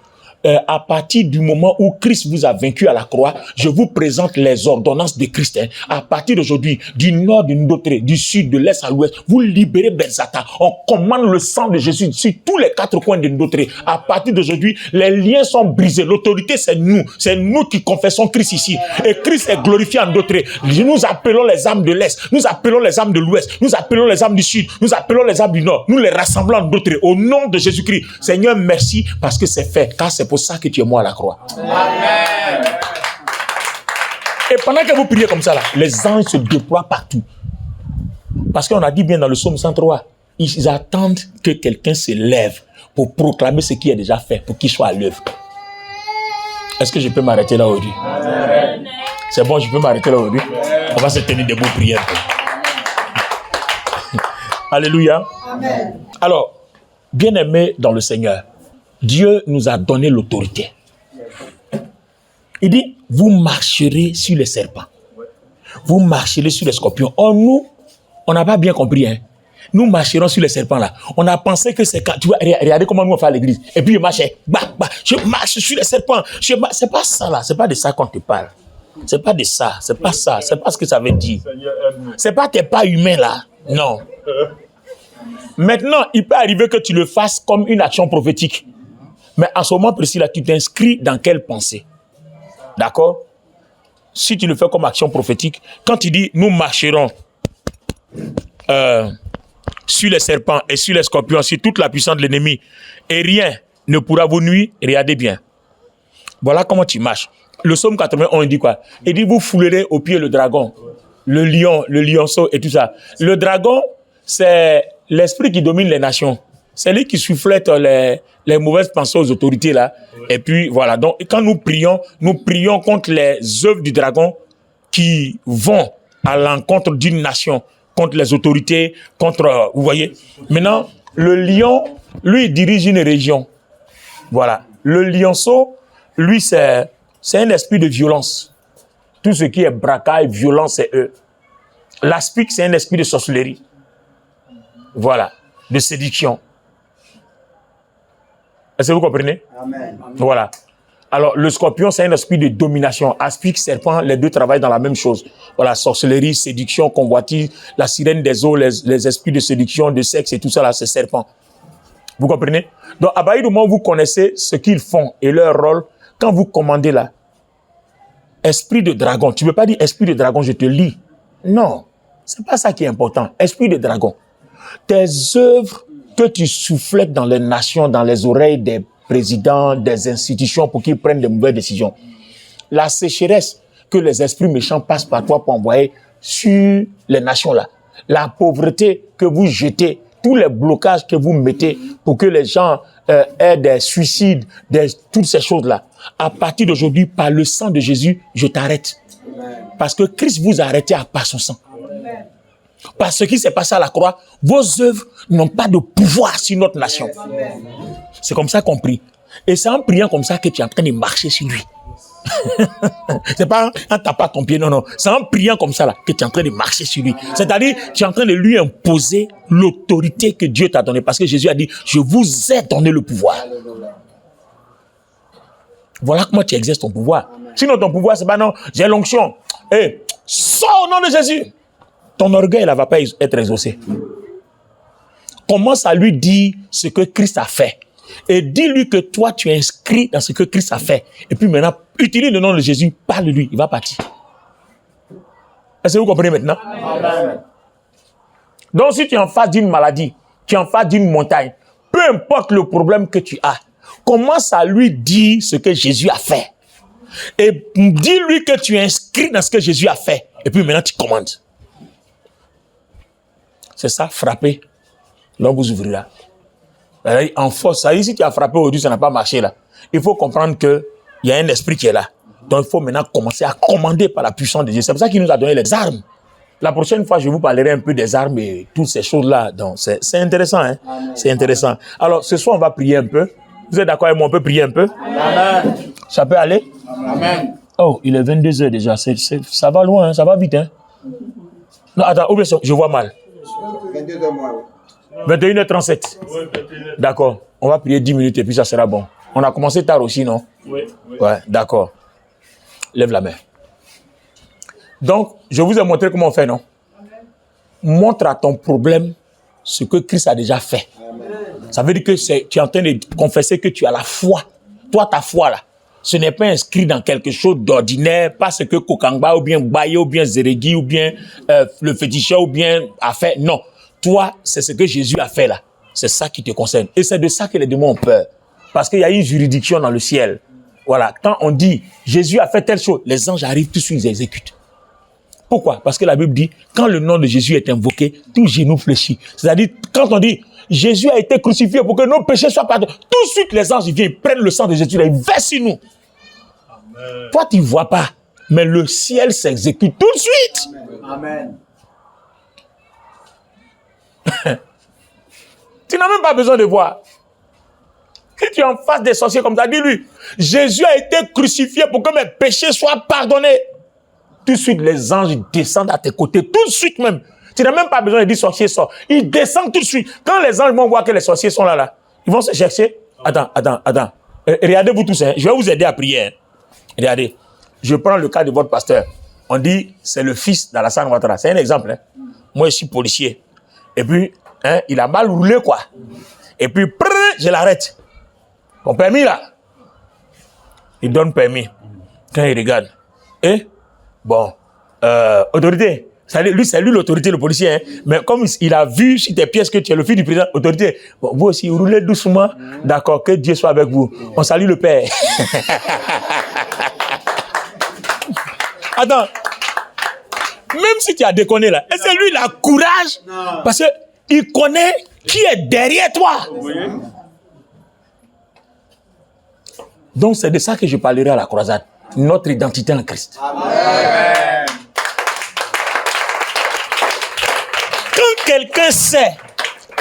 [SPEAKER 1] À partir du moment où Christ vous a vaincu à la croix, je vous présente les ordonnances de Christ. À partir d'aujourd'hui, du nord, du Ndotré, du sud, de l'est à l'ouest, vous libérez Berzata. On commande le sang de Jésus sur tous les quatre coins de Ndotré. À partir d'aujourd'hui, les liens sont brisés. L'autorité, c'est nous. C'est nous qui confessons Christ ici. Et Christ est glorifié en Ndotré. Nous appelons les âmes de l'est. Nous appelons les âmes de l'ouest. Nous appelons les âmes du sud. Nous appelons les âmes du nord. Nous les rassemblons en Ndotré. Au nom de Jésus-Christ. Seigneur, merci parce que c'est fait. Car c'est pour ça que tu es mort à la croix. Amen. Et pendant que vous priez comme ça, là, les anges se déploient partout. Parce qu'on a dit bien dans le psaume 103, ils attendent que quelqu'un se lève pour proclamer ce qui est déjà fait, pour qu'il soit à l'œuvre. Est-ce que je peux m'arrêter là aujourd'hui? Amen. C'est bon, je peux m'arrêter là aujourd'hui? On va se tenir debout, prier. Alléluia. Amen. Alors, bien-aimés dans le Seigneur, Dieu nous a donné l'autorité. Il dit, vous marcherez sur les serpents. Vous marcherez sur les scorpions. Or, nous, on n'a pas bien compris. Hein. Nous marcherons sur les serpents là. On a pensé que c'est quand... Tu vois, regardez comment nous on fait à l'église. Et puis je marchais. Je marche sur les serpents. C'est pas ça là. C'est pas de ça qu'on te parle. C'est pas de ça. C'est pas ça. C'est pas ce que ça veut dire. C'est pas tes pas humains là. Non. Maintenant, il peut arriver que tu le fasses comme une action prophétique. Mais en ce moment précis là, tu t'inscris dans quelle pensée? D'accord? Si tu le fais comme action prophétique, quand tu dis nous marcherons sur les serpents et sur les scorpions, sur toute la puissance de l'ennemi, et rien ne pourra vous nuire, regardez bien. Voilà comment tu marches. Le psaume 81, il dit quoi? Il dit vous foulerez au pied le dragon, le lion, le lionceau et tout ça. Le dragon, c'est l'esprit qui domine les nations. C'est lui qui soufflette les mauvaises pensées aux autorités là. Et puis voilà. Donc quand nous prions contre les œuvres du dragon qui vont à l'encontre d'une nation, contre les autorités, contre, vous voyez. Maintenant, le lion, lui, il dirige une région. Voilà. Le lionceau, lui, c'est un esprit de violence. Tout ce qui est braquage, violence, c'est eux. L'aspic, c'est un esprit de sorcellerie. Voilà. De séduction. Est-ce que vous comprenez? Amen. Voilà. Alors, le scorpion, c'est un esprit de domination. Aspic, serpent, les deux travaillent dans la même chose. Voilà, sorcellerie, séduction, convoitise, la sirène des eaux, les esprits de séduction, de sexe et tout ça là, c'est serpent. Vous comprenez? Donc, à partir du moment où vous connaissez ce qu'ils font et leur rôle, quand vous commandez là, esprit de dragon, tu ne peux pas dire esprit de dragon, je te lis. Non, c'est pas ça qui est important. Esprit de dragon. Tes œuvres que tu soufflettes dans les nations, dans les oreilles des présidents, des institutions pour qu'ils prennent de mauvaises décisions. La sécheresse que les esprits méchants passent par toi pour envoyer sur les nations là. La pauvreté que vous jetez, tous les blocages que vous mettez pour que les gens aient des suicides, toutes ces choses-là. À partir d'aujourd'hui, par le sang de Jésus, je t'arrête. Parce que Christ vous a arrêté par son sang. Parce que ce qui s'est passé à la croix, vos œuvres n'ont pas de pouvoir sur notre nation. C'est comme ça qu'on prie. Et c'est en priant comme ça que tu es en train de marcher sur lui. C'est pas en tapant ton pied, non, non. C'est en priant comme ça là, que tu es en train de marcher sur lui. C'est-à-dire, tu es en train de lui imposer l'autorité que Dieu t'a donnée. Parce que Jésus a dit, je vous ai donné le pouvoir. Voilà comment tu exerces ton pouvoir. Sinon, ton pouvoir, c'est pas non, j'ai l'onction. Sors au nom de Jésus. Ton orgueil ne va pas être exaucé. Commence à lui dire ce que Christ a fait. Et dis-lui que toi, tu es inscrit dans ce que Christ a fait. Et puis maintenant, utilise le nom de Jésus, parle-lui, il va partir. Est-ce que vous comprenez maintenant? Amen. Donc, si tu es en face d'une maladie, tu es en face d'une montagne, peu importe le problème que tu as, commence à lui dire ce que Jésus a fait. Et dis-lui que tu es inscrit dans ce que Jésus a fait. Et puis maintenant, tu commandes. C'est ça, frapper. L'homme vous ouvrira. En force, ça dit, si tu as frappé aujourd'hui, ça n'a pas marché là. Il faut comprendre qu'il y a un esprit qui est là. Donc il faut maintenant commencer à commander par la puissance de Dieu. C'est pour ça qu'il nous a donné les armes. La prochaine fois, je vous parlerai un peu des armes et toutes ces choses-là. Donc c'est intéressant, hein? C'est intéressant. Alors ce soir, on va prier un peu. Vous êtes d'accord avec moi? On peut prier un peu? Amen. Ça peut aller? Amen. Oh, il est 22h déjà. Ça va loin, hein? Ça va vite, hein? Non, attends, oublie ça, je vois mal.
[SPEAKER 2] 22h moins, oui.
[SPEAKER 1] 21h37. D'accord. On va prier 10 minutes et puis ça sera bon. On a commencé tard aussi, non? Oui. Ouais, d'accord. Lève la main. Donc, je vous ai montré comment on fait, non? Montre à ton problème ce que Christ a déjà fait. Amen. Ça veut dire que tu es en train de confesser que tu as la foi. Toi, ta foi, là, ce n'est pas inscrit dans quelque chose d'ordinaire, pas ce que Kokangba, ou bien Baye, ou bien Zeregi, ou bien le féticheur, ou bien a fait. Non. Toi, c'est ce que Jésus a fait là. C'est ça qui te concerne. Et c'est de ça que les démons ont peur. Parce qu'il y a une juridiction dans le ciel. Voilà. Quand on dit Jésus a fait telle chose, les anges arrivent, tout de suite ils exécutent. Pourquoi? Parce que la Bible dit, quand le nom de Jésus est invoqué, tout genou fléchit. C'est-à-dire, quand on dit Jésus a été crucifié pour que nos péchés soient pardonnés, tout de suite les anges viennent, ils prennent le sang de Jésus, là, ils versent sur nous. Amen. Toi, tu ne vois pas, mais le ciel s'exécute tout de suite. Amen. Tu n'as même pas besoin de voir. Si tu es en face des sorciers comme ça, dis-lui, Jésus a été crucifié pour que mes péchés soient pardonnés. Tout de suite, les anges descendent à tes côtés, tout de suite même. Tu n'as même pas besoin de dire sorcier sort. Ils descendent tout de suite. Quand les anges vont voir que les sorciers sont là, ils vont se chercher. Attends. Regardez-vous tous, hein. Je vais vous aider à prier. Hein. Regardez. Je prends le cas de votre pasteur. On dit, c'est le fils d'Alassane Ouattara. C'est un exemple. Hein. Moi, je suis policier. Et puis, hein, il a mal roulé, quoi. Et puis, je l'arrête. Mon permis, là. Il donne permis. Quand il regarde. Et, bon, autorité. C'est lui l'autorité, le policier. Hein. Mais comme il a vu sur tes pièces que tu es le fils du président, autorité. Bon, vous aussi, roulez doucement. D'accord, que Dieu soit avec vous. On salue le Père. Attends. Même si tu as déconné là, est-ce que lui il a courage? Non. Parce qu'il connaît qui est derrière toi. Oui. Donc c'est de ça que je parlerai à la croisade. Notre identité en Christ. Amen. Quand quelqu'un sait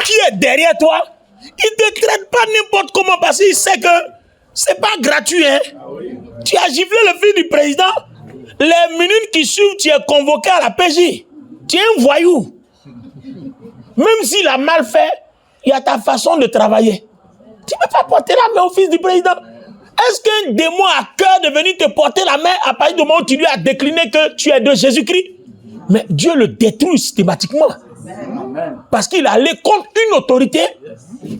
[SPEAKER 1] qui est derrière toi, il ne te traite pas n'importe comment parce qu'il sait que c'est pas gratuit. Hein? Ah oui. Tu as giflé le fils du président. Les minutes qui suivent, tu es convoqué à la PJ. Tu es un voyou. Même s'il a mal fait, il y a ta façon de travailler. Tu ne peux pas porter la main au fils du président. Est-ce qu'un démon a cœur de venir te porter la main à partir du moment où tu lui as décliné que tu es de Jésus-Christ? Mais Dieu le détruit systématiquement. Parce qu'il allait contre une autorité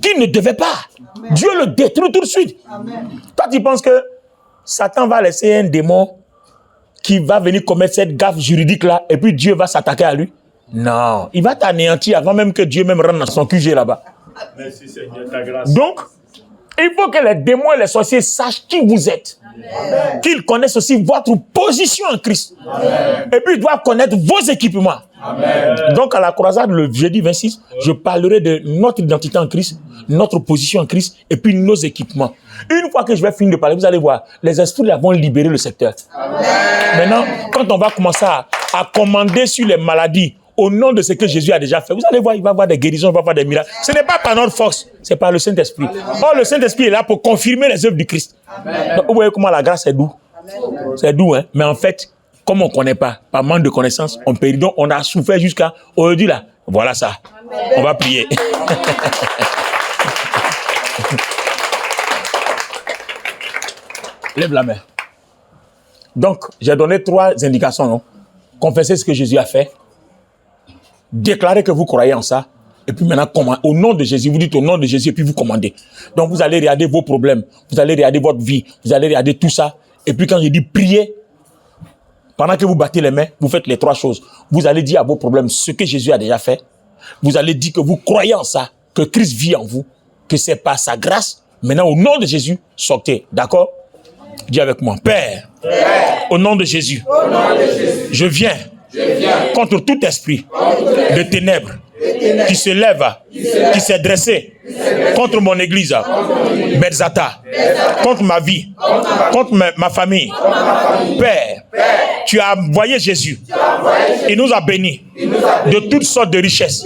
[SPEAKER 1] qu'il ne devait pas. Dieu le détruit tout de suite. Toi, tu penses que Satan va laisser un démon qui va venir commettre cette gaffe juridique-là, et puis Dieu va s'attaquer à lui? Non. Il va t'anéantir avant même que Dieu même rentre dans son QG là-bas. Merci Seigneur, ta grâce. Donc, il faut que les démons et les sorciers sachent qui vous êtes. Amen. Qu'ils connaissent aussi votre position en Christ. Amen. Et puis, ils doivent connaître vos équipements. Amen. Donc, à la croisade, le jeudi 26, je parlerai de notre identité en Christ, notre position en Christ, et puis nos équipements. Une fois que je vais finir de parler, vous allez voir, les esprits là vont libérer le secteur. Amen. Maintenant, quand on va commencer à commander sur les maladies, au nom de ce que Jésus a déjà fait, vous allez voir, il va y avoir des guérisons, il va y avoir des miracles. Ce n'est pas par notre force, c'est par le Saint-Esprit. Or, le Saint-Esprit est là pour confirmer les œuvres du Christ. Donc, vous voyez comment la grâce est doux. C'est doux, hein. Mais en fait, comme on ne connaît pas, par manque de connaissance, on périt. Donc, on a souffert jusqu'à aujourd'hui là. Voilà ça. Amen. On va prier. Lève la main. Donc, j'ai donné 3 indications, non? Confessez ce que Jésus a fait. Déclarez que vous croyez en ça. Et puis maintenant, au nom de Jésus, vous dites au nom de Jésus et puis vous commandez. Donc vous allez regarder vos problèmes, vous allez regarder votre vie, vous allez regarder tout ça. Et puis quand je dis prier, pendant que vous battez les mains, vous faites les 3 choses. Vous allez dire à vos problèmes ce que Jésus a déjà fait. Vous allez dire que vous croyez en ça, que Christ vit en vous, que c'est par sa grâce. Maintenant, au nom de Jésus, sortez. D'accord? Dis avec moi, Père, au nom de Jésus, je viens contre tout esprit de ténèbres qui se lève, qui s'est dressé contre mon église, Berzata, contre ma vie, contre ma famille. Père, tu as envoyé Jésus. Il nous a bénis de toutes sortes de richesses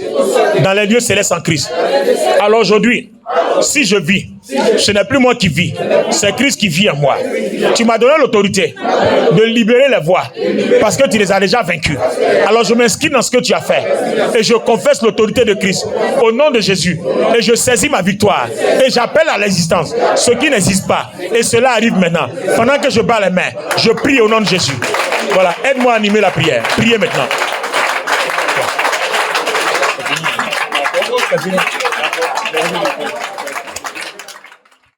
[SPEAKER 1] dans les lieux célestes en Christ. Alors aujourd'hui, si je vis, ce n'est plus moi qui vis, c'est Christ qui vit en moi. Tu m'as donné l'autorité de libérer les voies parce que tu les as déjà vaincus. Alors je m'inscris dans ce que tu as fait et je confesse l'autorité de Christ au nom de Jésus et je saisis ma victoire et j'appelle à l'existence ce qui n'existe pas et cela arrive maintenant. Pendant que je bats les mains, je prie au nom de Jésus. Voilà, aide-moi à animer la prière. Priez maintenant.